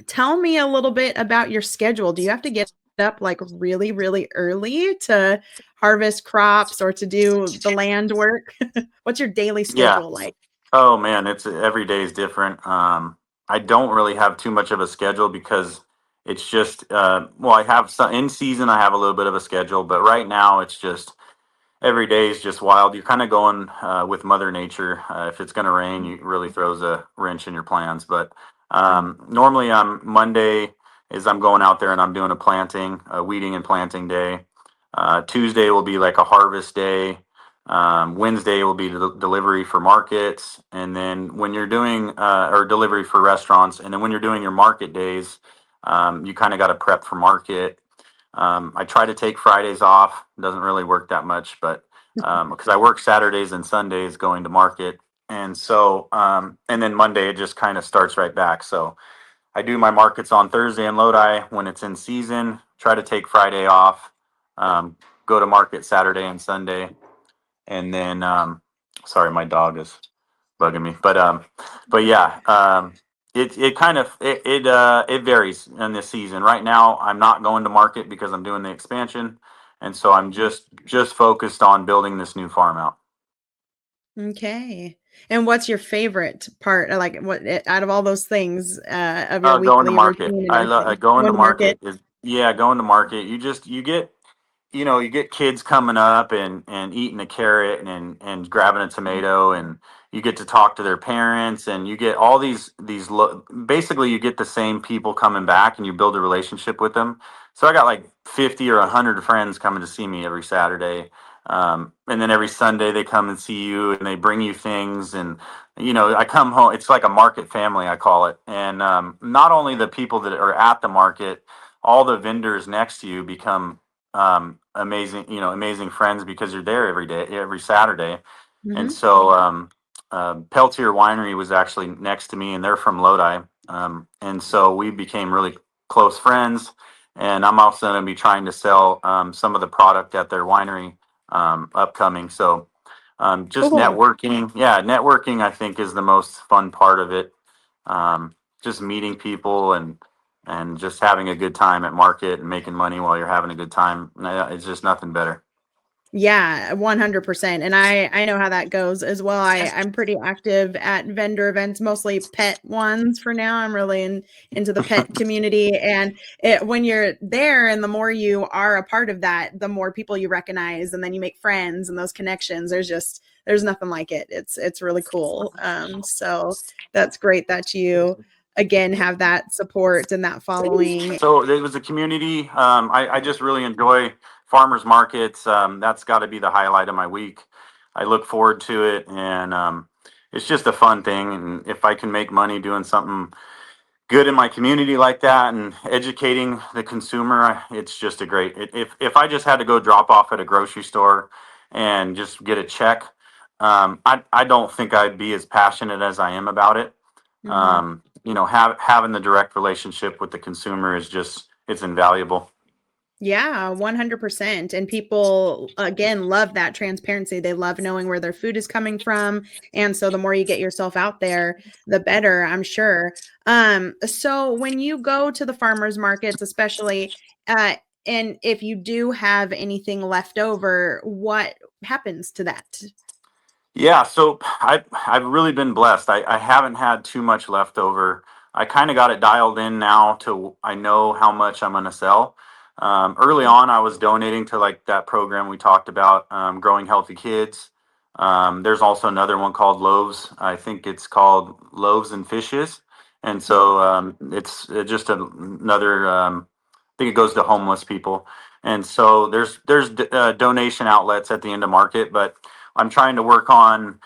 Tell me a little bit about your schedule. Do you have to get up like really, really early to harvest crops or to do the land work? What's your daily Yeah. schedule like? Oh man, it's every day is different. I don't really have too much of a schedule because it's just well, I have some in season. I have a little bit of a schedule, but right now it's just every day is just wild. You're kind of going with Mother Nature. If it's going to rain, you really throws a wrench in your plans. But normally on Monday is I'm going out there and I'm doing a weeding and planting day. Tuesday will be like a harvest day. Wednesday will be delivery for markets, and then when you're doing or delivery for restaurants, and then when you're doing your market days, you kind of got to prep for market. I try to take Fridays off. It doesn't really work that much, but because I work Saturdays and Sundays going to market, and so and then Monday it just kind of starts right back. So I do my markets on Thursday in Lodi when it's in season. Try to take Friday off. Go to market Saturday and Sunday, and then sorry, my dog is bugging me, but yeah, it kind of it varies in this season. Right now I'm not going to market because I'm doing the expansion, and so I'm just focused on building this new farm out. Okay. And what's your favorite part? Like what out of all those things of your Going to weekly market. routine and I love everything? going to Going to market market? is yeah, going to market. You get you get kids coming up and eating a carrot and grabbing a tomato, and you get to talk to their parents, and you get all basically you get the same people coming back, and you build a relationship with them. So I got like 50 or 100 friends coming to see me every Saturday. And then every Sunday they come and see you and they bring you things, and I come home, it's like a market family, I call it. And not only the people that are at the market, all the vendors next to you become amazing friends because you're there every day, every Saturday. And Hmm. so Peltier Winery was actually next to me, and they're from Lodi. And so we became really close friends. And I'm also going to be trying to sell some of the product at their winery upcoming. So just Cool. networking. Yeah, networking I think is the most fun part of it. Just meeting people and just having a good time at market and making money while you're having a good time. It's just nothing better. Yeah, 100%. And I know how that goes as well. I'm pretty active at vendor events, mostly pet ones for now. I'm really into the pet community. And when you're there and the more you are a part of that, the more people you recognize and then you make friends and those connections. There's nothing like it. It's really cool. So that's great that you again have that support and that following. So it was a community. I just really enjoy farmers markets. That's got to be the highlight of my week. I look forward to it, and it's just a fun thing. And if I can make money doing something good in my community like that and educating the consumer, it's just a great. If I just had to go drop off at a grocery store and just get a check, I don't think I'd be as passionate as I am about it. Mhm. Having the direct relationship with the consumer is just it's invaluable. Yeah, 100%. And people, again, love that transparency. They love knowing where their food is coming from. And so the more you get yourself out there, the better, I'm sure. So when you go to the farmers markets, especially, uh, and if you do have anything left over, what happens to that? Yeah, so I've really been blessed. I haven't had too much left over. I kind of got it dialed in now to I know how much I'm going to sell. Early on, I was donating to like that program we talked about, Growing Healthy Kids. There's also another one called Loaves. I think it's called Loaves and Fishes, And so it's just another. I think it goes to homeless people, and so there's donation outlets at the end of market, but I'm trying to work on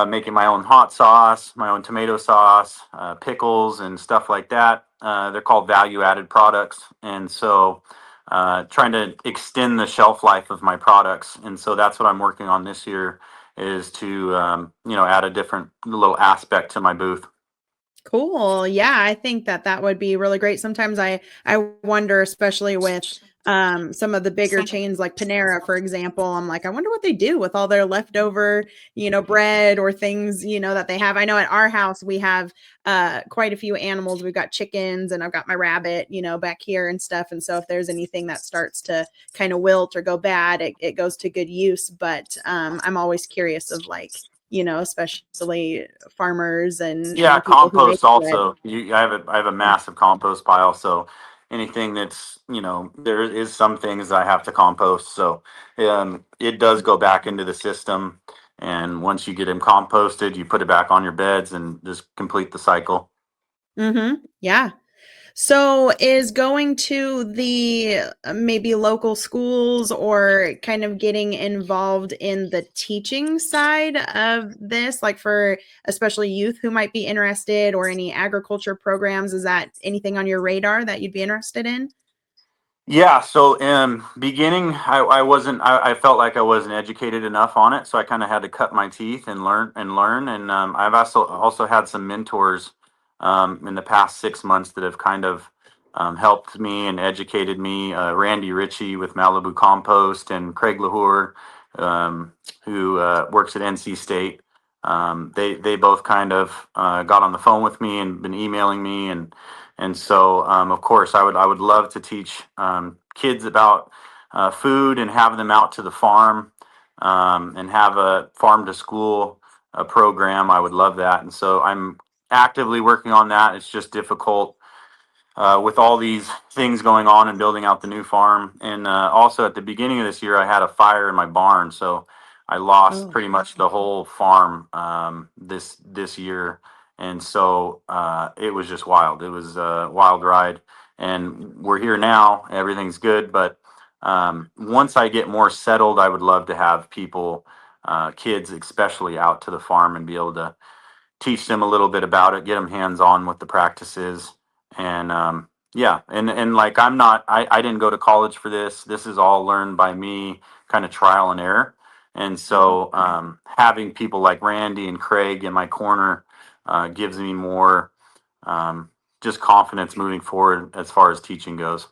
making my own hot sauce, my own tomato sauce, pickles, and stuff like that. They're called value added products, and so trying to extend the shelf life of my products, and so that's what I'm working on this year is to add a different little aspect to my booth. Cool. Yeah, I think that that would be really great. Sometimes I wonder, especially with some of the bigger chains like Panera, for example, I'm like, I wonder what they do with all their leftover, bread or things, that they have. I know at our house we have quite a few animals. We've got chickens and I've got my rabbit, back here and stuff. And so if there's anything that starts to kind of wilt or go bad, it goes to good use. But I'm always curious of like, especially farmers Yeah, and people who make compost bread. also. I have a massive compost pile, so anything that's there is some things I have to compost. So it does go back into the system, and once you get them composted, you put it back on your beds and just complete the cycle. Yeah. So is going to the maybe local schools or kind of getting involved in the teaching side of this, like for especially youth who might be interested or any agriculture programs, is that anything on your radar that you'd be interested in? Yeah, so in beginning, I wasn't. I felt like I wasn't educated enough on it, so I kind of had to cut my teeth and learn. And I've also had some mentors in the past 6 months that have kind of helped me and educated me. Randy Ritchie with Malibu Compost and Craig Lahore, who works at NC State. They both kind of got on the phone with me and been emailing me and so, of course, I would love to teach kids about food and have them out to the farm and have a farm to school program. I would love that, and so I'm actively working on that. It's just difficult with all these things going on and building out the new farm. And also at the beginning of this year, I had a fire in my barn, so I lost Oh, pretty much the whole farm this year. And so it was just wild. It was a wild ride, and we're here now. Everything's good, but once I get more settled, I would love to have people, kids especially, out to the farm and be able to teach them a little bit about it, get them hands on with the practices, and yeah, and like I didn't go to college for this. This is all learned by me, kind of trial and error. And so having people like Randy and Craig in my corner gives me more um, just confidence moving forward as far as teaching goes.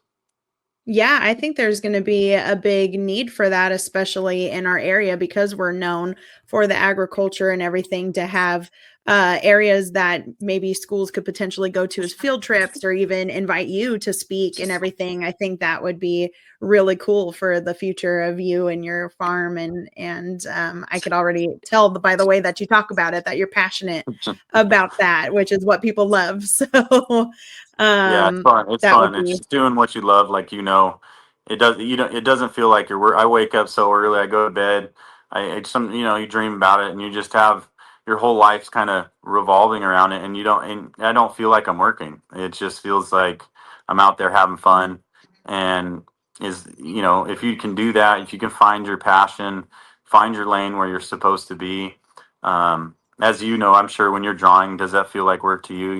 yeah, I think there's going to be a big need for that, especially in our area, because we're known for the agriculture and everything to have areas that maybe schools could potentially go to as field trips or even invite you to speak and everything. I think that would be really cool for the future of you and your farm. And I could already tell by the way that you talk about it that you're passionate about that, which is what people love. So Yeah, it's fun. It's that would fun. It's be just doing what you love. Like, it does. It doesn't feel like you're work. I wake up so early. I go to bed. It's some. You dream about it, and you just have your whole life's kind of revolving around it, and you don't. And I don't feel like I'm working. It just feels like I'm out there having fun, and if you can do that, if you can find your passion, find your lane where you're supposed to be. As you know, I'm sure when you're drawing, does that feel like work to you?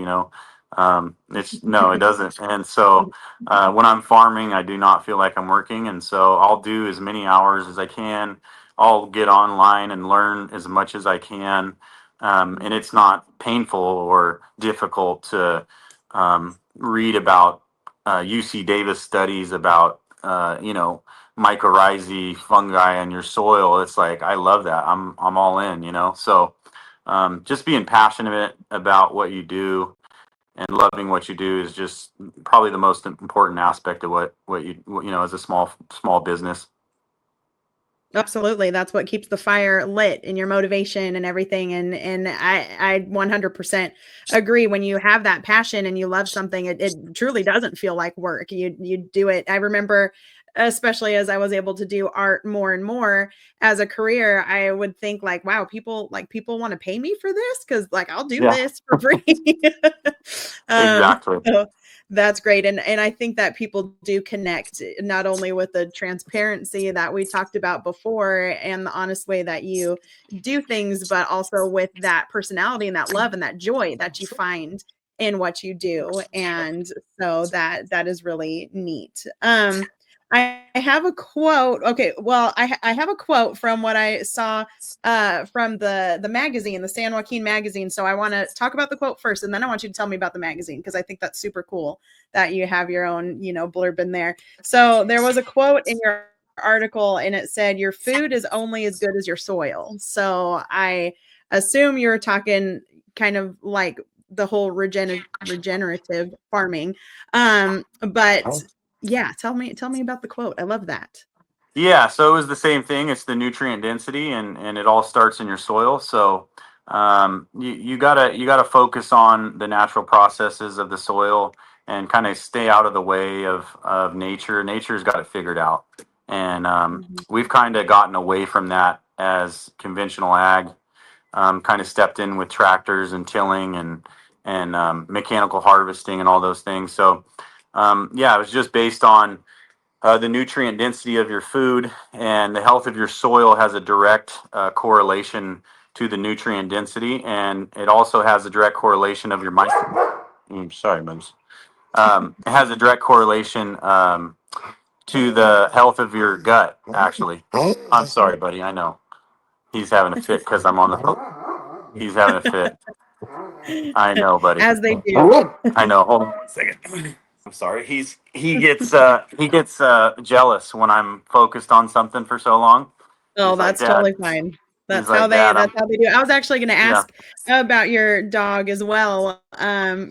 It's no, it doesn't. And so when I'm farming, I do not feel like I'm working, and so I'll do as many hours as I can. I'll get online and learn as much as I can, and it's not painful or difficult to read about UC Davis studies about mycorrhizae fungi in your soil. It's like I love that. I'm all in. So just being passionate about what you do and loving what you do is just probably the most important aspect of what as a small business. absolutely. That's what keeps the fire lit and your motivation and everything. And I 100% agree. When you have that passion and you love something, it truly doesn't feel like work. You do it. I remember especially as I was able to do art more and more as a career, I would think like, wow, people want to pay me for this, because like I'll do Yeah, this for free. exactly. So that's great. And I think that people do connect not only with the transparency that we talked about before and the honest way that you do things, but also with that personality and that love and that joy that you find in what you do. And so that is really neat. I have a quote. Okay, well, I have a quote from what I saw from the magazine, the San Joaquin magazine. So I want to talk about the quote first, and then I want you to tell me about the magazine, because I think that's super cool that you have your own, blurb in there. So there was a quote in your article, and it said, "Your food is only as good as your soil." So I assume you're talking kind of like the whole regenerative farming. But yeah, tell me about the quote. I love that. Yeah, so it was the same thing. It's the nutrient density, and it all starts in your soil. So you gotta focus on the natural processes of the soil and kind of stay out of the way of nature. Nature's got it figured out, and Mhm. we've kind of gotten away from that as conventional ag. Kind of stepped in with tractors and tilling and mechanical harvesting and all those things. So yeah, it was just based on the nutrient density of your food, and the health of your soil has a direct correlation to the nutrient density, and it also has a direct correlation of your sorry, Bubs. It has a direct correlation to the health of your gut. Actually, I'm sorry, buddy. I know he's having a fit because I'm on the phone. He's having a fit. I know, buddy. As they do. I know. Hold on 1 second. I'm sorry. He gets jealous when I'm focused on something for so long. Oh, He's like, that's Dad. totally fine. He's like, Dad. That's how they do. I was actually going to Yeah, ask about your dog as well,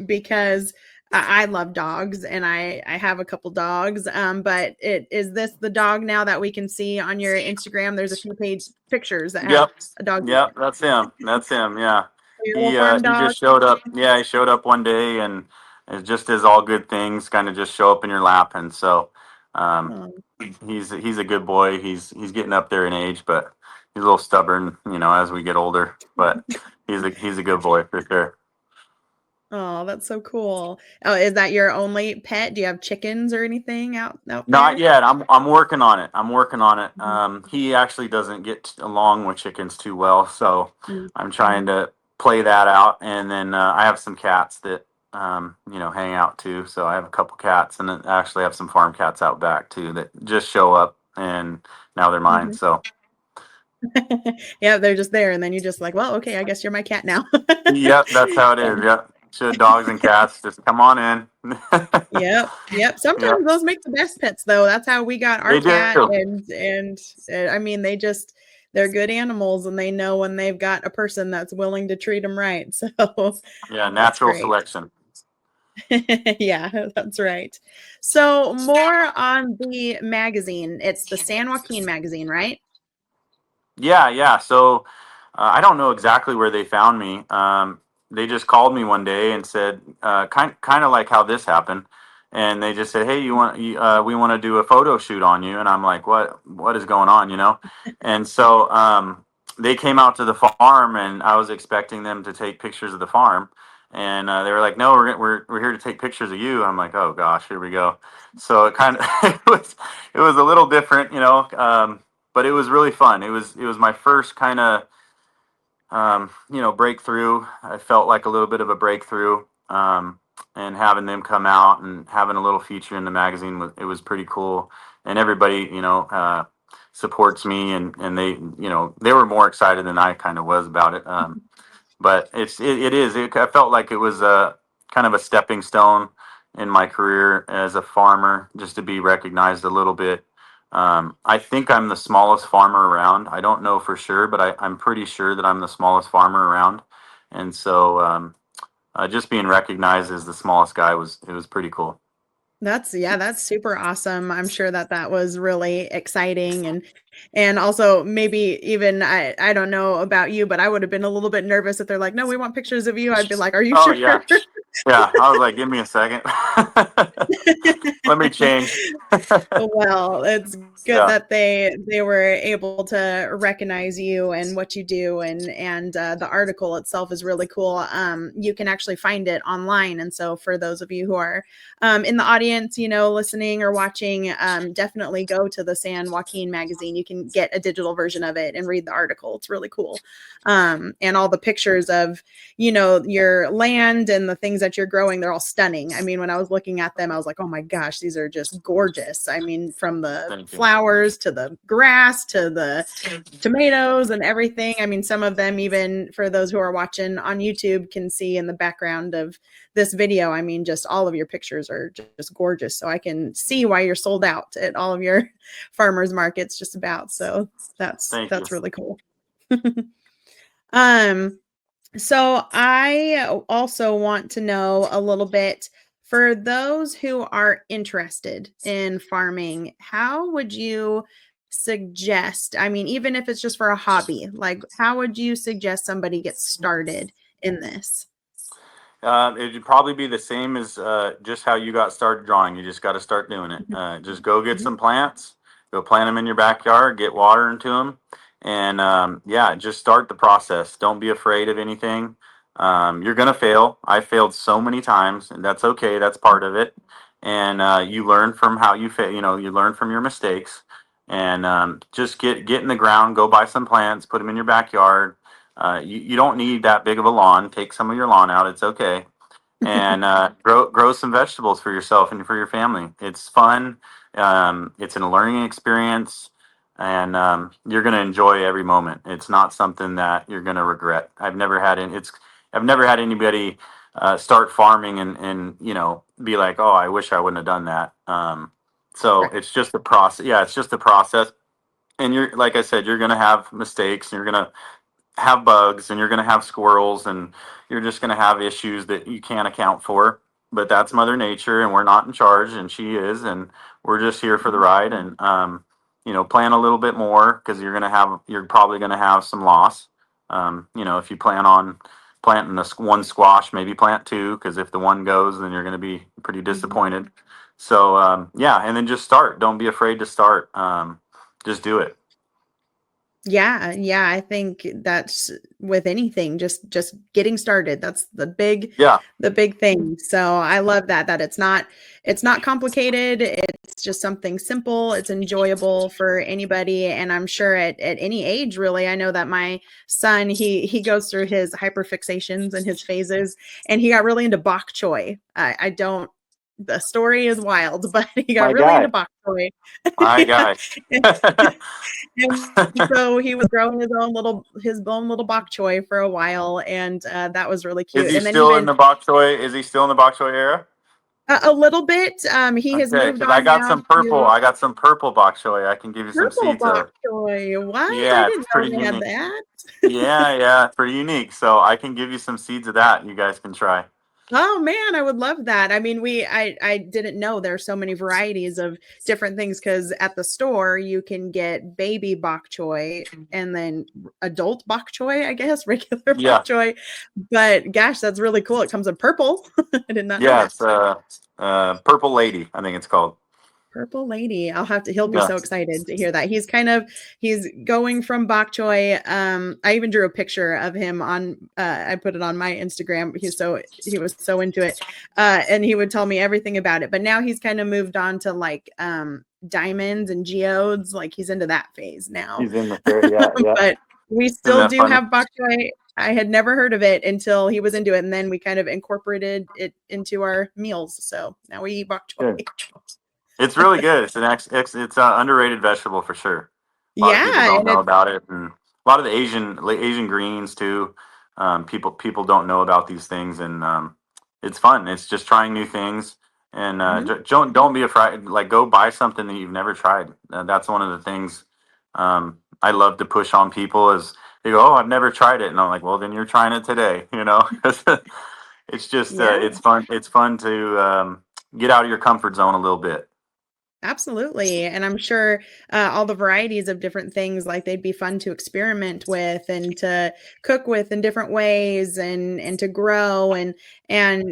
because I love dogs, and I have a couple dogs. But is this the dog now that we can see on your Instagram? There's a few pictures that have yep, a dog. yep. That's him. That's him. Yeah. Your little He farm he dog. just showed up. Yeah, he showed up one day, and it just as all good things kind of just show up in your lap. And so, um, Oh. he's a good boy. He's getting up there in age, but he's a little stubborn, as we get older. But he's a good boy for sure. Oh, that's so cool. Oh, is that your only pet? Do you have chickens or anything out Not there? yet. I'm working on it. I'm working on it. Mhm. He actually doesn't get along with chickens too well, so Mhm. I'm trying to play that out. And then I have some cats that hang out too. So I have a couple cats, and then I actually have some farm cats out back too that just show up, and now they're mine. Mhm. So Yeah, they're just there, and then you just like, well, okay, I guess you're my cat now. yep, that's how it is. Yep, so dogs and cats just come on in. Yep, yep. Yep, Sometimes those make the best pets, though. That's how we got our they cat, do. and I mean, they're good animals, and they know when they've got a person that's willing to treat them right. So Yeah, that's natural great. selection. Yeah, that's right. So more on the magazine. It's the San Joaquin magazine, right? Yeah, yeah. So I don't know exactly where they found me. They just called me one day and said, kind of like how this happened, and they just said, "Hey, we want to do a photo shoot on you." And I'm like, What is going on?" And so they came out to the farm, and I was expecting them to take pictures of the farm, and they were like, "No, we're here to take pictures of you." I'm like, "Oh gosh, here we go." So it kind of it was a little different. But it was really fun. It was my first kind of breakthrough. I felt like a little bit of a breakthrough, and having them come out and having a little feature in the magazine was pretty cool. And everybody supports me, and they were more excited than I kind of was about it. But I felt like it was a kind of a stepping stone in my career as a farmer, just to be recognized a little bit. I think I'm the smallest farmer around. I don't know for sure, but I'm pretty sure that I'm the smallest farmer around. And so just being recognized as the smallest guy was pretty cool. That's super awesome. I'm sure that was really exciting, and also maybe even I don't know about you, but I would have been a little bit nervous if they're like, "No, we want pictures of you." I'd be like, "Are you Oh sure?" yeah, yeah. I was like, give me a second. Let me change. Well, it's good Yeah, that they were able to recognize you and what you do, and the article itself is really cool. You can actually find it online, and so for those of you who are in the audience, listening or watching, definitely go to the San Joaquin magazine. You can get a digital version of it and read the article. It's really cool, and all the pictures of your land and the things that you're growing, they're all stunning. I mean, when I was looking at them, I was like, oh my gosh, these are just gorgeous. I mean, from the thank you. flowers to the grass to the tomatoes and everything. I mean, some of them, even for those who are watching on YouTube, can see in the background of this video. I mean, just all of your pictures are just gorgeous. So I can see why you're sold out at all of your farmers markets just about. So Thank you. that's really cool. um so I also want to know a little bit, for those who are interested in farming, how would you suggest, I mean, even if it's just for a hobby, like how would you suggest somebody get started in this? It'd probably be the same as just how you got started drawing. You just got to start doing it. Just go get Mhm, some plants, go plant them in your backyard, get water into them, and yeah, just start the process. Don't be afraid of anything. You're gonna fail. I failed so many times, and that's okay. That's part of it. And you learn from how you fail. You learn from your mistakes, and just get in the ground. Go buy some plants, put them in your backyard. You don't need that big of a lawn. Take some of your lawn out. It's okay. And grow some vegetables for yourself and for your family. It's fun. It's a learning experience, and you're going to enjoy every moment. It's not something that you're going to regret. I've never had anybody start farming and be like, oh, I wish I wouldn't have done that. So right. it's just a process. Yeah, it's just a process. And you're, like I said, you're going to have mistakes, and you're going to have bugs, and you're going to have squirrels, and you're just going to have issues that you can't account for. But that's Mother Nature, and we're not in charge, and she is, and we're just here for the Mhm, ride. And plan a little bit more, because you're probably going to have some loss. If you plan on planting one squash, maybe plant two, because if the one goes, then you're going to be pretty mhm. disappointed. So yeah, and then just start. Don't be afraid to start. Just do it. Yeah, yeah, I think that's with anything, just getting started. That's Yeah, the big thing. So I love that it's not complicated. It's just something simple. It's enjoyable for anybody, and I'm sure at any age really. I know that my son, he goes through his hyperfixations and his phases, and he got really into bok choy. I don't The story is wild, but he got my really into guy, bok choy. my Yeah. guy. And so he was growing his own little bok choy for a while, and that was really Is cute. he And then still in even the bok choy? Is he still in the bok choy era? a little bit, he has Okay, moved because I on got now some purple. to I got some purple bok choy. I can give you some purple seeds bok of. choy. What? I Yeah, it's didn't know pretty they had unique. that. Yeah, yeah, it's pretty unique. So I can give you some seeds of that. You guys can try. Oh man, I would love that. I mean, I didn't know there are so many varieties of different things, because at the store you can get baby bok choy and then adult bok choy, I guess, regular Yeah, bok choy. But gosh, that's really cool. It comes in purple. I did not know yeah, that. it's purple lady, I think it's called. Purple lady. He'll be Yeah, so excited to hear that. He's going from bok choy. I even drew a picture of him on, I put it on my Instagram. He was so into it. And he would tell me everything about it. But now he's kind of moved on to like diamonds and geodes. Like he's into that phase now. he's in the fair. Yeah, yeah. But we Isn't still that do funny? have bok choy. I had never heard of it until he was into it, and then we kind of incorporated it into our meals. So now we eat bok Good. choy. It's really good. It's an underrated vegetable for sure. A lot of people Yeah, don't and know it's about it, and a lot of the Asian greens too. People don't know about these things, and it's fun. It's just trying new things, and mhm. don't be afraid. Like, go buy something that you've never tried. That's one of the things I love to push on people. Is they go, "Oh, I've never tried it," and I'm like, "Well, then you're trying it today." It's just Yeah. it's fun. It's fun to get out of your comfort zone a little bit. Absolutely. And I'm sure all the varieties of different things, like they'd be fun to experiment with and to cook with in different ways and to grow and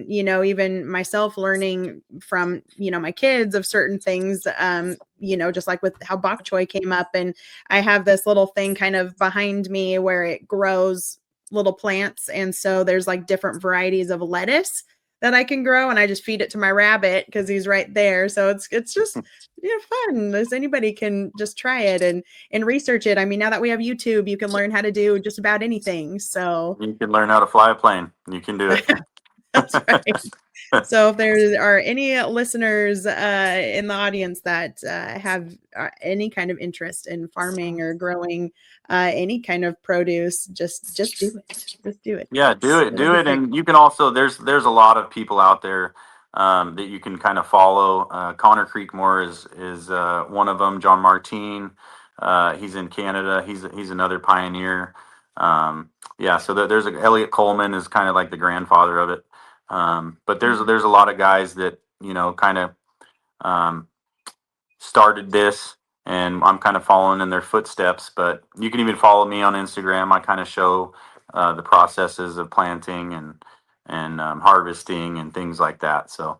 even myself learning from my kids of certain things, just like with how bok choy came up. And I have this little thing kind of behind me where it grows little plants. And so there's like different varieties of lettuce that I can grow, and I just feed it to my rabbit because he's right there. So it's just fun. As anybody can just try it and research it. I mean, now that we have YouTube, you can learn how to do just about anything. So You can learn how to fly a plane. You can do it. that's right. So if there are any listeners in the audience that have any kind of interest in farming or growing any kind of produce, just do it. Just do it, Yeah, do guys. it, It'll do be it, great. and you can also there's a lot of people out there that you can kind of follow. Connor Creekmore is one of them. John Martine, he's in Canada. He's another pioneer. Yeah, so there's Elliot Coleman is kind of like the grandfather of it. But there's a lot of guys that kind of um, started this, and I'm kind of following in their footsteps. But you can even follow me on Instagram. I kind of show the processes of planting and harvesting and things like that. So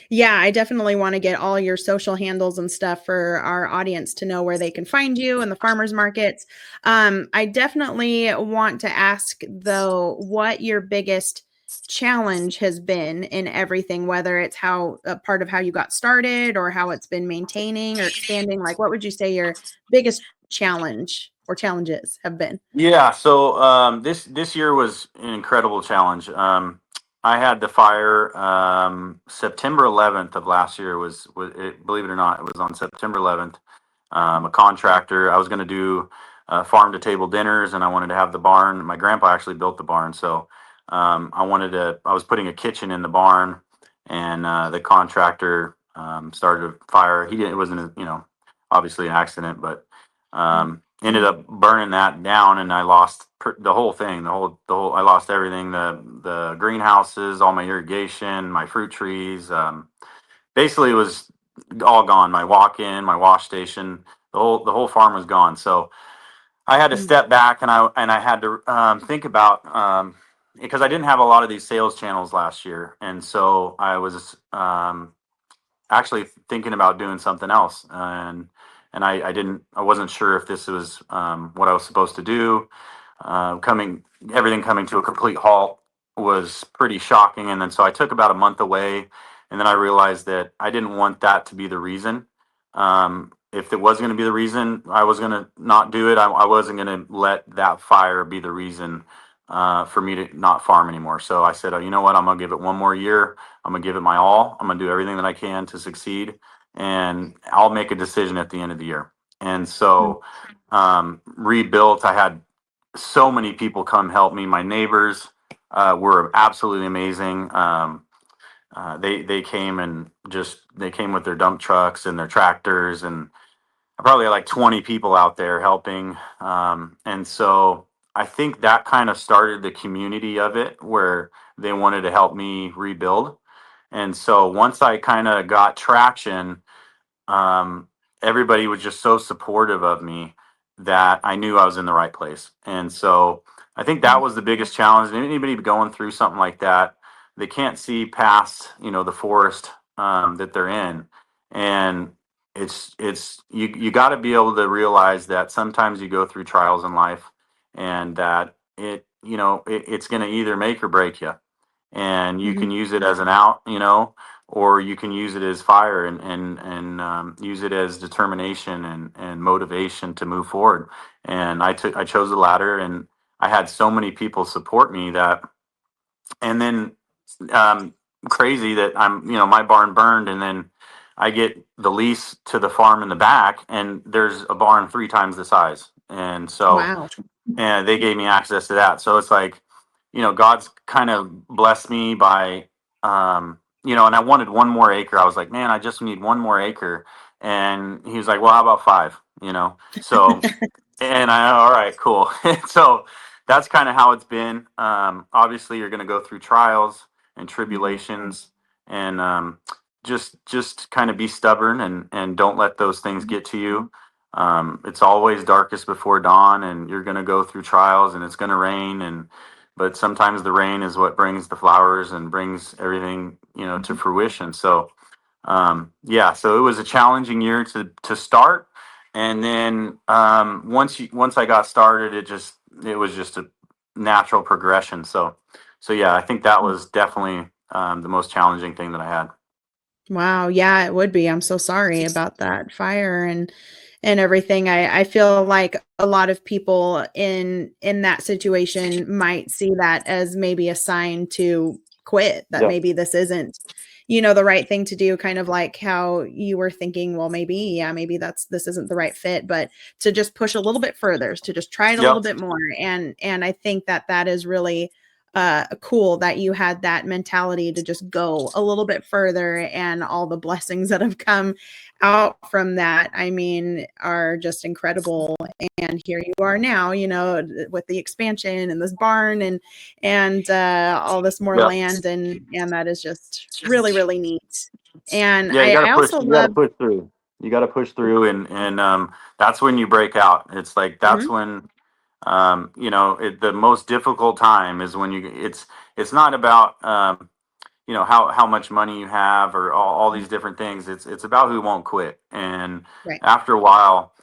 Yeah, I definitely want to get all your social handles and stuff for our audience to know where they can find you in the farmers markets. I definitely want to ask, though, what your biggest challenge has been in everything, whether it's how a part of how you got started or how it's been maintaining or expanding. Like, what would you say your biggest challenge or challenges have been? yeah, so this year was an incredible challenge. I had the fire September 11th of last year was it, believe it or not, it was on September 11th. A contractor. I was going to do farm to table dinners, and I wanted to have the barn. My grandpa actually built the barn, so I was putting a kitchen in the barn, and the contractor started a fire. He didn't. It wasn't obviously an accident, but ended up burning that down, and I lost the whole thing. The whole. I lost everything. The greenhouses, all my irrigation, my fruit trees. Basically, it was all gone. My walk-in, my wash station, the whole farm was gone. So I had to Mm, step back, and I had to think about because I didn't have a lot of these sales channels last year, and so I was actually thinking about doing something else, and I wasn't sure if this was what I was supposed to do. Coming Everything coming to a complete halt was pretty shocking, and then so I took about a month away, and then I realized that I didn't want that to be the reason. If it was going to be the reason, I was going to not do it. I wasn't going to let that fire be the reason for me to not farm anymore. So I said, oh, you know what? I'm going to give it one more year. I'm going to give it my all. I'm going to do everything that I can to succeed, and I'll make a decision at the end of the year. And mm. so rebuilt. I had so many people come help me. My neighbors were absolutely amazing. They came and they came with their dump trucks and their tractors, and I probably had like 20 people out there helping. And so I think that kind of started the community of it, where they wanted to help me rebuild. And so once I kind of got traction, um, everybody was just so supportive of me that I knew I was in the right place. And so I think that was the biggest challenge. Anybody going through something like that, they can't see past, the forest that they're in. And you got to be able to realize that sometimes you go through trials in life, and that it's going to either make or break you, and you Mhm. can use it as an out, or you can use it as fire, and use it as determination and motivation to move forward. And I chose the latter, and I had so many people support me that, and then um, crazy that my barn burned, and then I get the lease to the farm in the back, and there's a barn 3 times the size, and so Wow. and they gave me access to that. So it's like, God's kind of blessed me by, and I wanted one more acre. I was like, man, I just need one more acre. And he was like, well, how about 5? So, and all right, cool. So that's kind of how it's been. Obviously, you're going to go through trials and Mhm. tribulations, and just kind of be stubborn and don't let those things get to you. It's always darkest before dawn, and you're going to go through trials, and it's going to rain, and but sometimes the rain is what brings the flowers and brings everything, to fruition. So yeah, so it was a challenging year to start, and then once I got started, it was just a natural progression. So yeah, I think that was definitely the most challenging thing that I had. Wow, yeah, it would be. I'm so sorry about that fire and everything. I feel like a lot of people in that situation might see that as maybe a sign to quit, that Yeah. maybe this isn't, the right thing to do, kind of like how you were thinking, well, maybe, yeah, maybe this isn't the right fit, but to just push a little bit further, to just try it a Yep. little bit more. And I think that that is really cool that you had that mentality to just go a little bit further, and all the blessings that have come out from that, I mean, are just incredible. And here you are now, with the expansion and this barn and all this more Yep. land, and that is just really, really neat. And Yeah, I also you gotta love. push through. You gotta push through, and that's when you break out. It's like that's Mhm, when the most difficult time is when it's not about how much money you have or all these different things. It's about who won't quit. And right. after a while,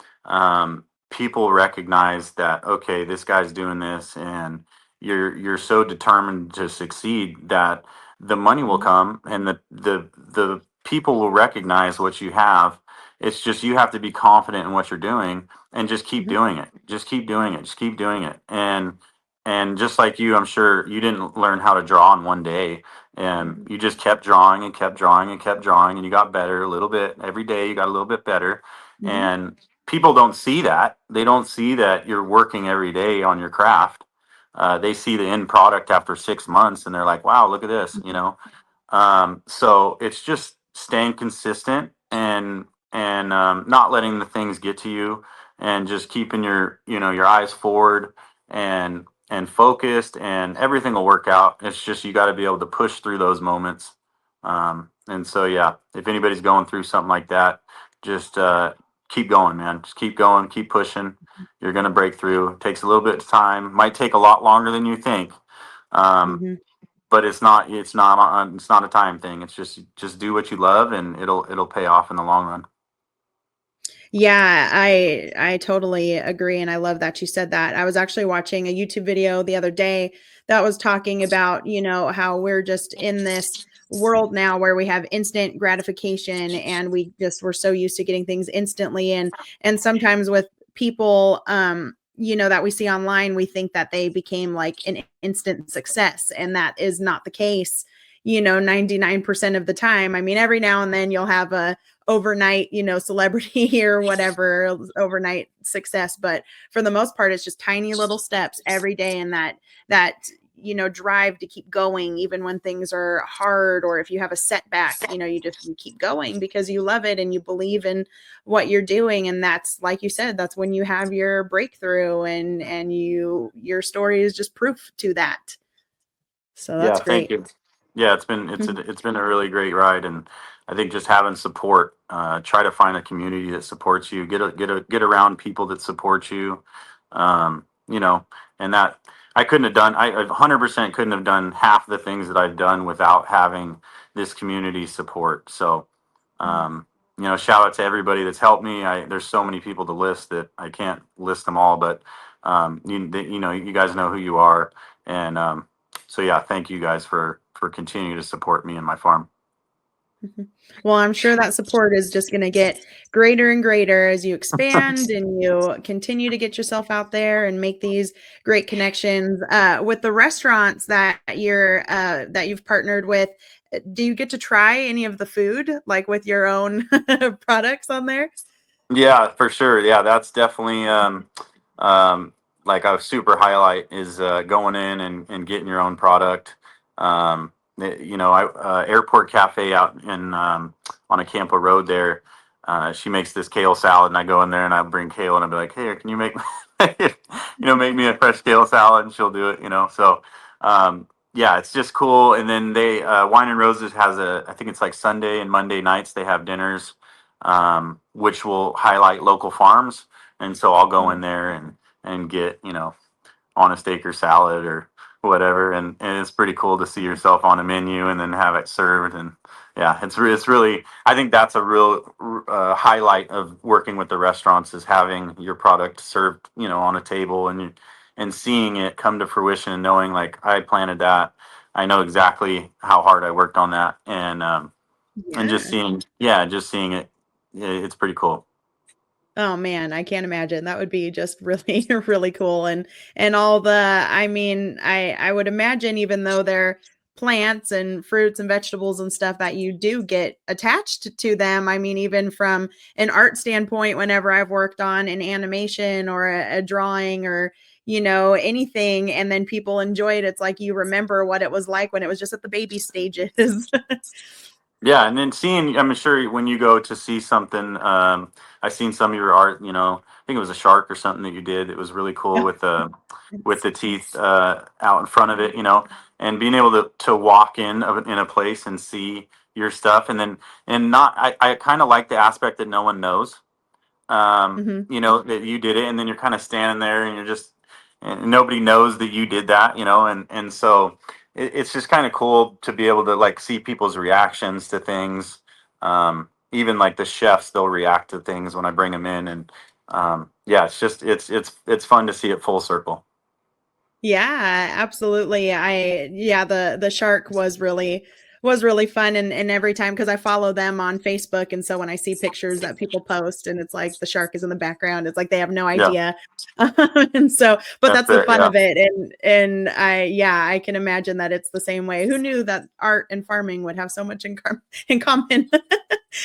people recognize that, okay, this guy's doing this, and you're so determined to succeed that the money will Mhm, come, and the people will recognize what you have. It's just you have to be confident in what you're doing and just keep mhm, doing it. Just keep doing it. Just keep doing it. And just like you, I'm sure you didn't learn how to draw in one day, and mhm, you just kept drawing and kept drawing and kept drawing, and you got better a little bit every day. You got a little bit better. mhm, And people don't see that. They don't see that you're working every day on your craft. They see the end product after 6 months, and they're like, wow, look at this, mhm, so it's just staying consistent, and not letting the things get to you, and just keeping your eyes forward, and focused, and everything will work out. It's just you got to be able to push through those moments. And so yeah, if anybody's going through something like that, just keep going, man. Just keep going, keep pushing. You're gonna break through. It takes a little bit of time. Might take a lot longer than you think. Um, mhm. but it's not a time thing. It's just do what you love, and it'll pay off in the long run. Yeah, I totally agree, and I love that you said that. I was actually watching a YouTube video the other day that was talking about, how we're just in this world now where we have instant gratification, and we're so used to getting things instantly, and sometimes with people that we see online, we think that they became like an instant success, and that is not the case. 99% of the time. I mean, every now and then you'll have a overnight, celebrity or whatever, overnight success. But for the most part, it's just tiny little steps every day. And that drive to keep going, even when things are hard, or if you have a setback, you keep going because you love it and you believe in what you're doing. And that's, like you said, that's when you have your breakthrough, and your story is just proof to that. So Yeah, that's thank great. you. Yeah, it's been a really great ride, and I think just having support. Try to find a community that supports you. Get around people that support you. Um, you know, and that I couldn't have done. I 100% couldn't have done half the things that I've done without having this community support. So, Mhm. shout out to everybody that's helped me. There's so many people to list that I can't list them all, but you guys know who you are, and so yeah, thank you guys for continuing to support me and my farm. Mhm. Well, I'm sure that support is just going to get greater and greater as you expand and you continue to get yourself out there and make these great connections with the restaurants that you've partnered with. Do you get to try any of the food, like with your own products on there? Yeah, for sure. Yeah, that's definitely um, like a super highlight is going in and getting your own product. Airport Cafe out in on a Campo Road there. She makes this kale salad, and I go in there and I bring kale, and I'll be like, "Hey, can you make make me a fresh kale salad?" And she'll do it. So yeah, it's just cool. And then they Wine and Roses has I think it's like Sunday and Monday nights they have dinners, which will highlight local farms. And so I'll go in there and get, Honest Acre salad or whatever, and it's pretty cool to see yourself on a menu and then have it served. And yeah, it's really, I think that's a real highlight of working with the restaurants, is having your product served, on a table, and seeing it come to fruition and knowing, like, I planted that, I know exactly how hard I worked on that, and just Yeah. seeing, yeah, just seeing it, it's pretty cool. Oh man, I can't imagine. That would be just really, really cool. And all I mean, I would imagine even though they're plants and fruits and vegetables and stuff that you do get attached to them. I mean, even from an art standpoint, whenever I've worked on an animation or a drawing or anything, and then people enjoy it, it's like you remember what it was like when it was just at the baby stages. Yeah, and then I'm sure when you go to see something, I've seen some of your art. I think it was a shark or something that you did. It was really cool Yeah. with the teeth out in front of it. And being able to walk in a place and see your stuff, and not. I kind of like the aspect that no one knows, Hmm. that you did it, and then you're kind of standing there and you're just, and nobody knows that you did that, and so it's just kind of cool to be able to, like, see people's reactions to things. Even like the chefs, they'll react to things when I bring them in, and yeah, it's just, it's fun to see it full circle. Yeah, absolutely. Yeah, the shark was really fun, and every time, because I follow them on Facebook, and so when I see pictures that people post and it's like the shark is in the background, it's like they have no Yeah, idea. And so, but that's that's the it. fun Yeah. of it. And I can imagine that it's the same way. Who knew that art and farming would have so much in common?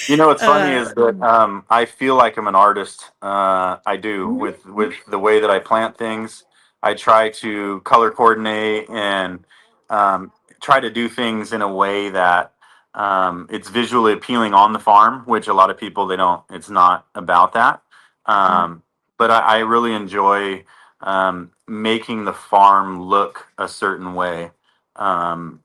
What's funny uh is that I feel like I'm an artist. I do, mhm, with the way that I plant things. I try to color coordinate and try to do things in a way that it's visually appealing on the farm, which a lot of people, they don't. It's not about that. mhm, But I really enjoy making the farm look a certain way. Um,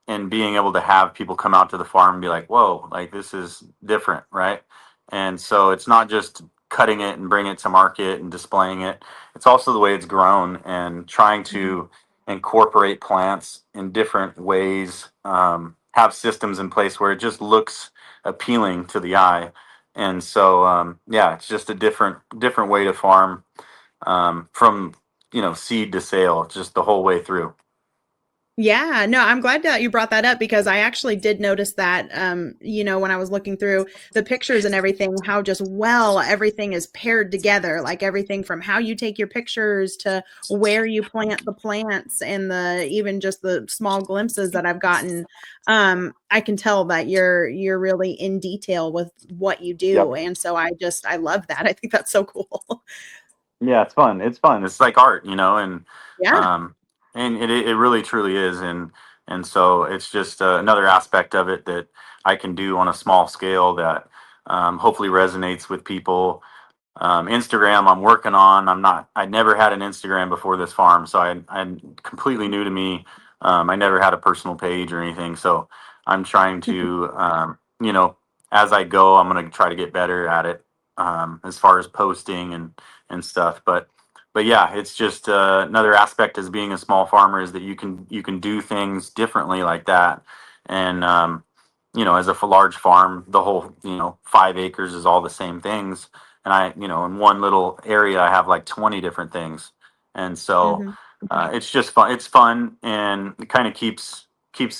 and being able to have people come out to the farm and be like, whoa, like, this is different, right? And so it's not just cutting it and bringing it to market and displaying it. It's also the way it's grown, and trying mhm. to incorporate plants in different ways, have systems in place where it just looks appealing to the eye. And so, yeah, it's just a different way to farm, from, seed to sale, just the whole way through. Yeah, no, I'm glad that you brought that up because I actually did notice that, when I was looking through the pictures and everything, how just well everything is paired together, like everything from how you take your pictures to where you plant the plants and even just the small glimpses that I've gotten. I can tell that you're really in detail with what you do. Yep. And so I love that. I think that's so cool. Yeah, it's fun. It's fun. It's like art, Yeah. um, and it really truly is, and so it's just another aspect of it that I can do on a small scale that hopefully resonates with people. Instagram, I'm working on. I never had an Instagram before this farm, so I'm completely new to me. I never had a personal page or anything, so I'm trying to, as I go, I'm going to try to get better at it, as far as posting and stuff. But yeah, it's just another aspect as being a small farmer, is that you can do things differently like that. And as a large farm, the whole, 5 acres is all the same things, and in one little area, I have like 20 different things. And so Mhm. it's just fun. It's fun, and it kind of keeps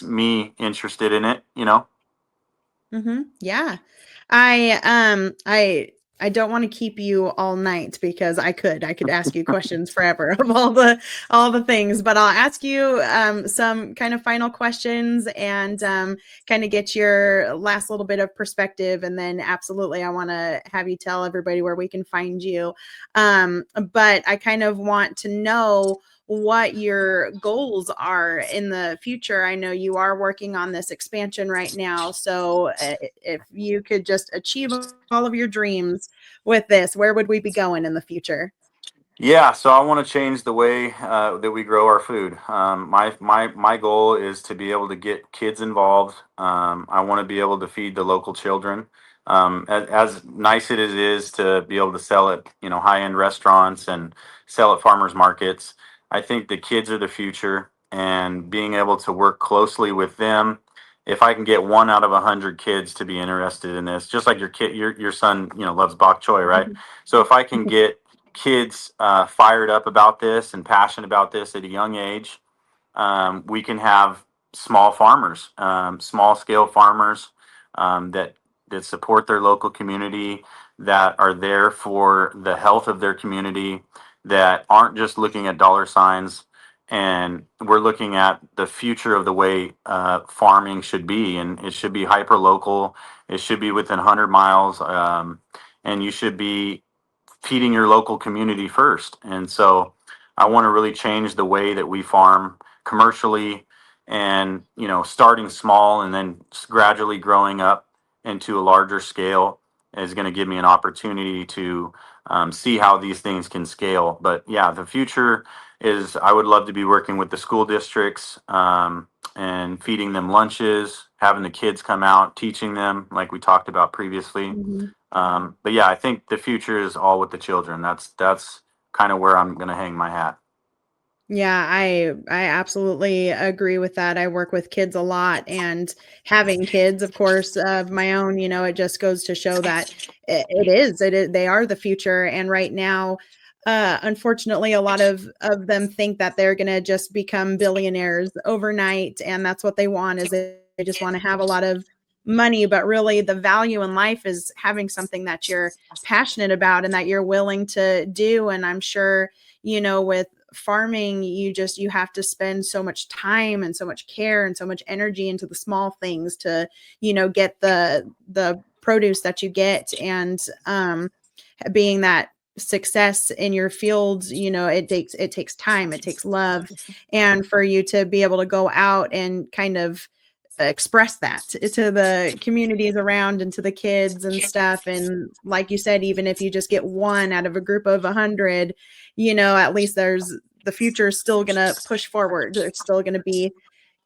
me interested in it. Yeah. I don't want to keep you all night because I could ask you questions forever of all the things, but I'll ask you some kind of final questions and kind of get your last little bit of perspective, and then absolutely I want to have you tell everybody where we can find you. But I kind of want to know what your goals are in the future. I know you are working on this expansion right now. So if you could just achieve all of your dreams with this, where would we be going in the future? Yeah, so I want to change the way that we grow our food. My goal is to be able to get kids involved. I want to be able to feed the local children. As nice it is to be able to sell at high end restaurants and sell at farmers markets, I think the kids are the future, and being able to work closely with them. If I can get 1 out of 100 kids to be interested in this, just like your son, loves bok choy, right? So if I can get kids fired up about this and passionate about this at a young age, we can have small farmers, small scale farmers that support their local community, that are there for the health of their community, that aren't just looking at dollar signs. And we're looking at the future of the way farming should be, and it should be hyper local. It should be within 100 miles, and you should be feeding your local community first. And so I want to really change the way that we farm commercially, and starting small and then gradually growing up into a larger scale is going to give me an opportunity to see how these things can scale. But yeah, the future is, I would love to be working with the school districts, and feeding them lunches, having the kids come out, teaching them like we talked about previously. Mhm. But yeah, I think the future is all with the children. That's kind of where I'm going to hang my hat. Yeah, I absolutely agree with that. I work with kids a lot, and having kids, of course, of my own, it just goes to show that they are the future. And right now, unfortunately, a lot of them think that they're going to just become billionaires overnight, and that's what they want, is they just want to have a lot of money. But really, the value in life is having something that you're passionate about and that you're willing to do. And I'm sure, with farming, you have to spend so much time and so much care and so much energy into the small things to get the produce that you get. And being that success in your fields, it takes time, it takes love, and for you to be able to go out and kind of express that to the communities around and to the kids and stuff. And like you said, even if you just get one out of a group of 100, at least the future is still going to push forward. There's still going to be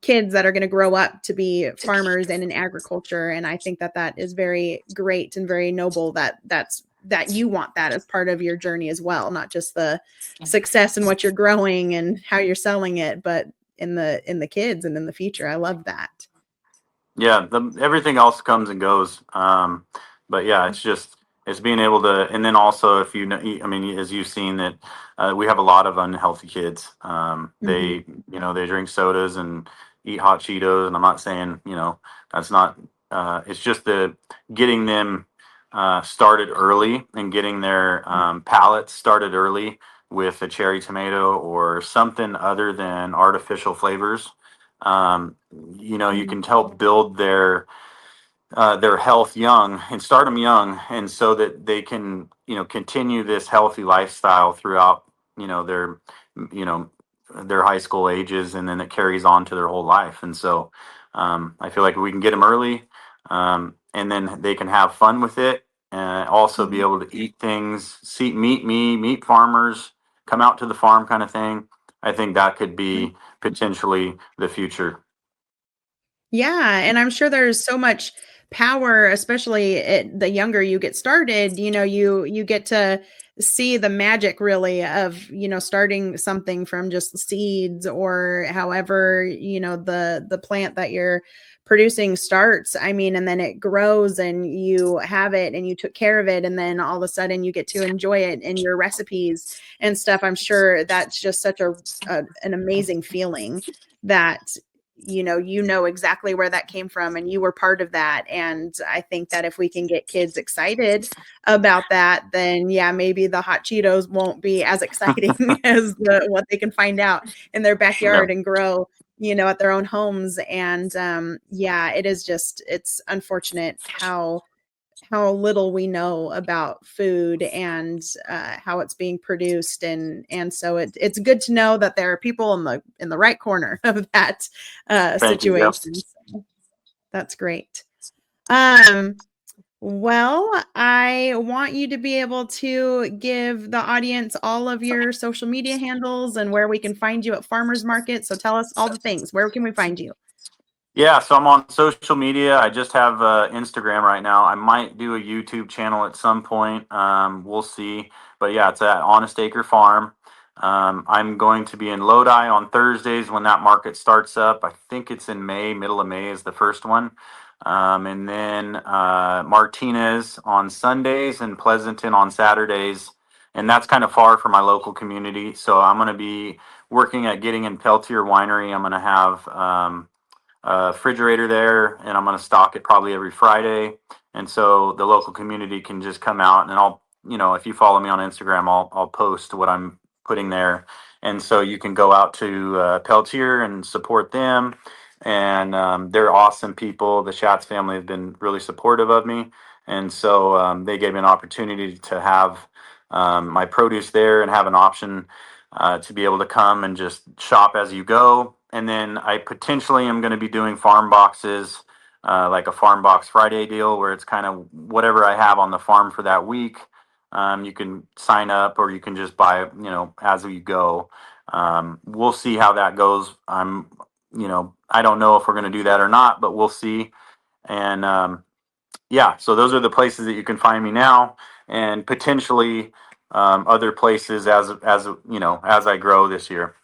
kids that are going to grow up to be farmers and in agriculture. And I think that that is very great and very noble, that you want that as part of your journey as well, not just the success in what you're growing and how you're selling it, but in the kids and in the future. I love that. Yeah, everything else comes and goes. But yeah, it's being able to, and then also, if you know, I mean, as you've seen that we have a lot of unhealthy kids. Mhm. They drink sodas and eat hot Cheetos, and I'm not saying that's not. It's just the getting them started early and getting their palates started early with a cherry tomato or something other than artificial flavors. You Mhm. can help build their health young and start them young, and so that they can continue this healthy lifestyle throughout their you know their high school ages, and then it carries on to their whole life. And so I feel like we can get them early, and then they can have fun with it, and also be Mhm. able to eat things, meet farmers, come out to the farm kind of thing. I think that could be potentially the future. Yeah, and I'm sure there's so much power, especially the younger you get started, you get to see the magic really of, starting something from just seeds, or however, the plant that you're producing starts. I mean, and then it grows and you have it and you took care of it, and then all of a sudden you get to enjoy it in your recipes and stuff. I'm sure that's just such an amazing feeling, that you know exactly where that came from and you were part of that. And I think that if we can get kids excited about that, then yeah, maybe the hot Cheetos won't be as exciting as what they can find out in their Yeah. backyard and grow, at their own homes. And yeah, it's unfortunate how little we know about food and how it's being produced. And so it's good to know that there are people in the right corner of that Thank you. Yep. situation. So that's great. um well, I want you to be able to give the audience all of your social media handles and where we can find you at farmers market. So tell us all the things. Where can we find you? Yeah, so I'm on social media. I just have Instagram right now. I might do a YouTube channel at some point. We'll see. But yeah, it's at Honest Acre Farm. I'm going to be in Lodi on Thursdays when that market starts up. I think it's in May, middle of May is the first one. And then Martinez on Sundays and Pleasanton on Saturdays. And that's kind of far from my local community. So I'm going to be working at getting in Peltier Winery. I'm going to have refrigerator there, and I'm going to stock it probably every Friday. And so the local community can just come out, and I'll, if you follow me on Instagram, I'll post what I'm putting there. And so you can go out to Peltier and support them. And they're awesome people. The Schatz family have been really supportive of me. And so they gave me an opportunity to have my produce there and have an option to be able to come and just shop as you go. And then I potentially am going to be doing farm boxes, like a Farm Box Friday deal, where it's kind of whatever I have on the farm for that week. You can sign up, or you can just buy, as you go. We'll see how that goes. I don't know if we're going to do that or not, but we'll see. And yeah, so those are the places that you can find me now, and potentially other places as I grow this year.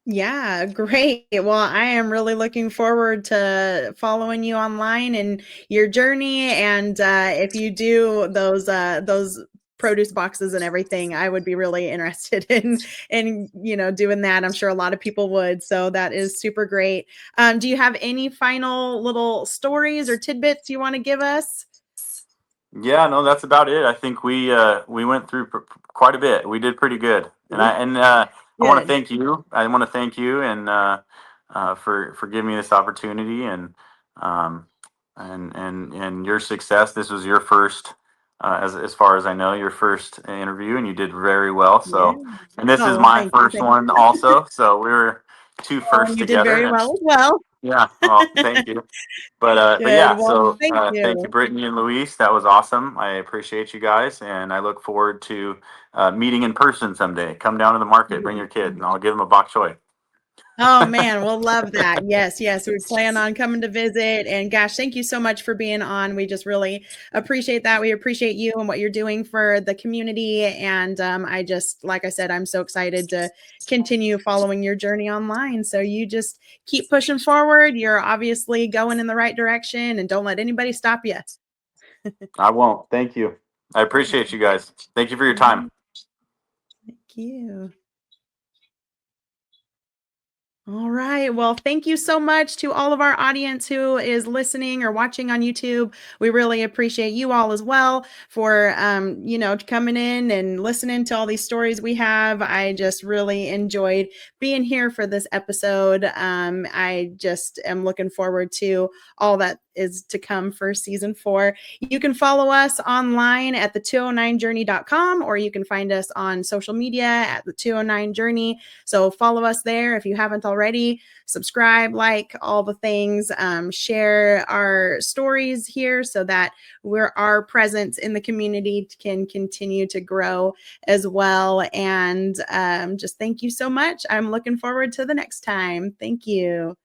Yeah, great. Well, I am really looking forward to following you online and your journey. And if you do those produce boxes and everything, I would be really interested in doing that. I'm sure a lot of people would. So that is super great. Do you have any final little stories or tidbits you want to give us? Yeah, no, that's about it. I think we went through quite a bit. We did pretty good, and I want to Good. thank you. I want to thank you and for giving me this opportunity, um, and your success. This was your first, as far as I know, your first interview, and you did very well. Yeah. So, and this Oh, is well, my thank you. first one also. So we were two firsts You did together, very and well as well. yeah. Well, thank you. But Good. yeah, Well, so thank thank you, you. Brittany and Luis. That was awesome. I appreciate you guys, and I look forward to meeting in person someday. Come down to the market, bring your kid, and I'll give them a bok choy. Oh man, we'll love that. Yes, yes. We plan on coming to visit. And gosh, thank you so much for being on. We just really appreciate that. We appreciate you and what you're doing for the community. And I just, like I said, I'm so excited to continue following your journey online. So you just keep pushing forward. You're obviously going in the right direction, and don't let anybody stop you. I won't. Thank you. I appreciate you guys. Thank you for your time. Thank you. All right. Well, thank you so much to all of our audience who is listening or watching on YouTube. We really appreciate you all as well for, coming in and listening to all these stories we have. I just really enjoyed being here for this episode. I just am looking forward to all that is to come for season 4. You can follow us online at the209journey.com, or you can find us on social media at the 209 Journey. So follow us there if you haven't already. Subscribe, like all the things, share our stories here so that our presence in the community can continue to grow as well. And just thank you so much. I'm looking forward to the next time. Thank you.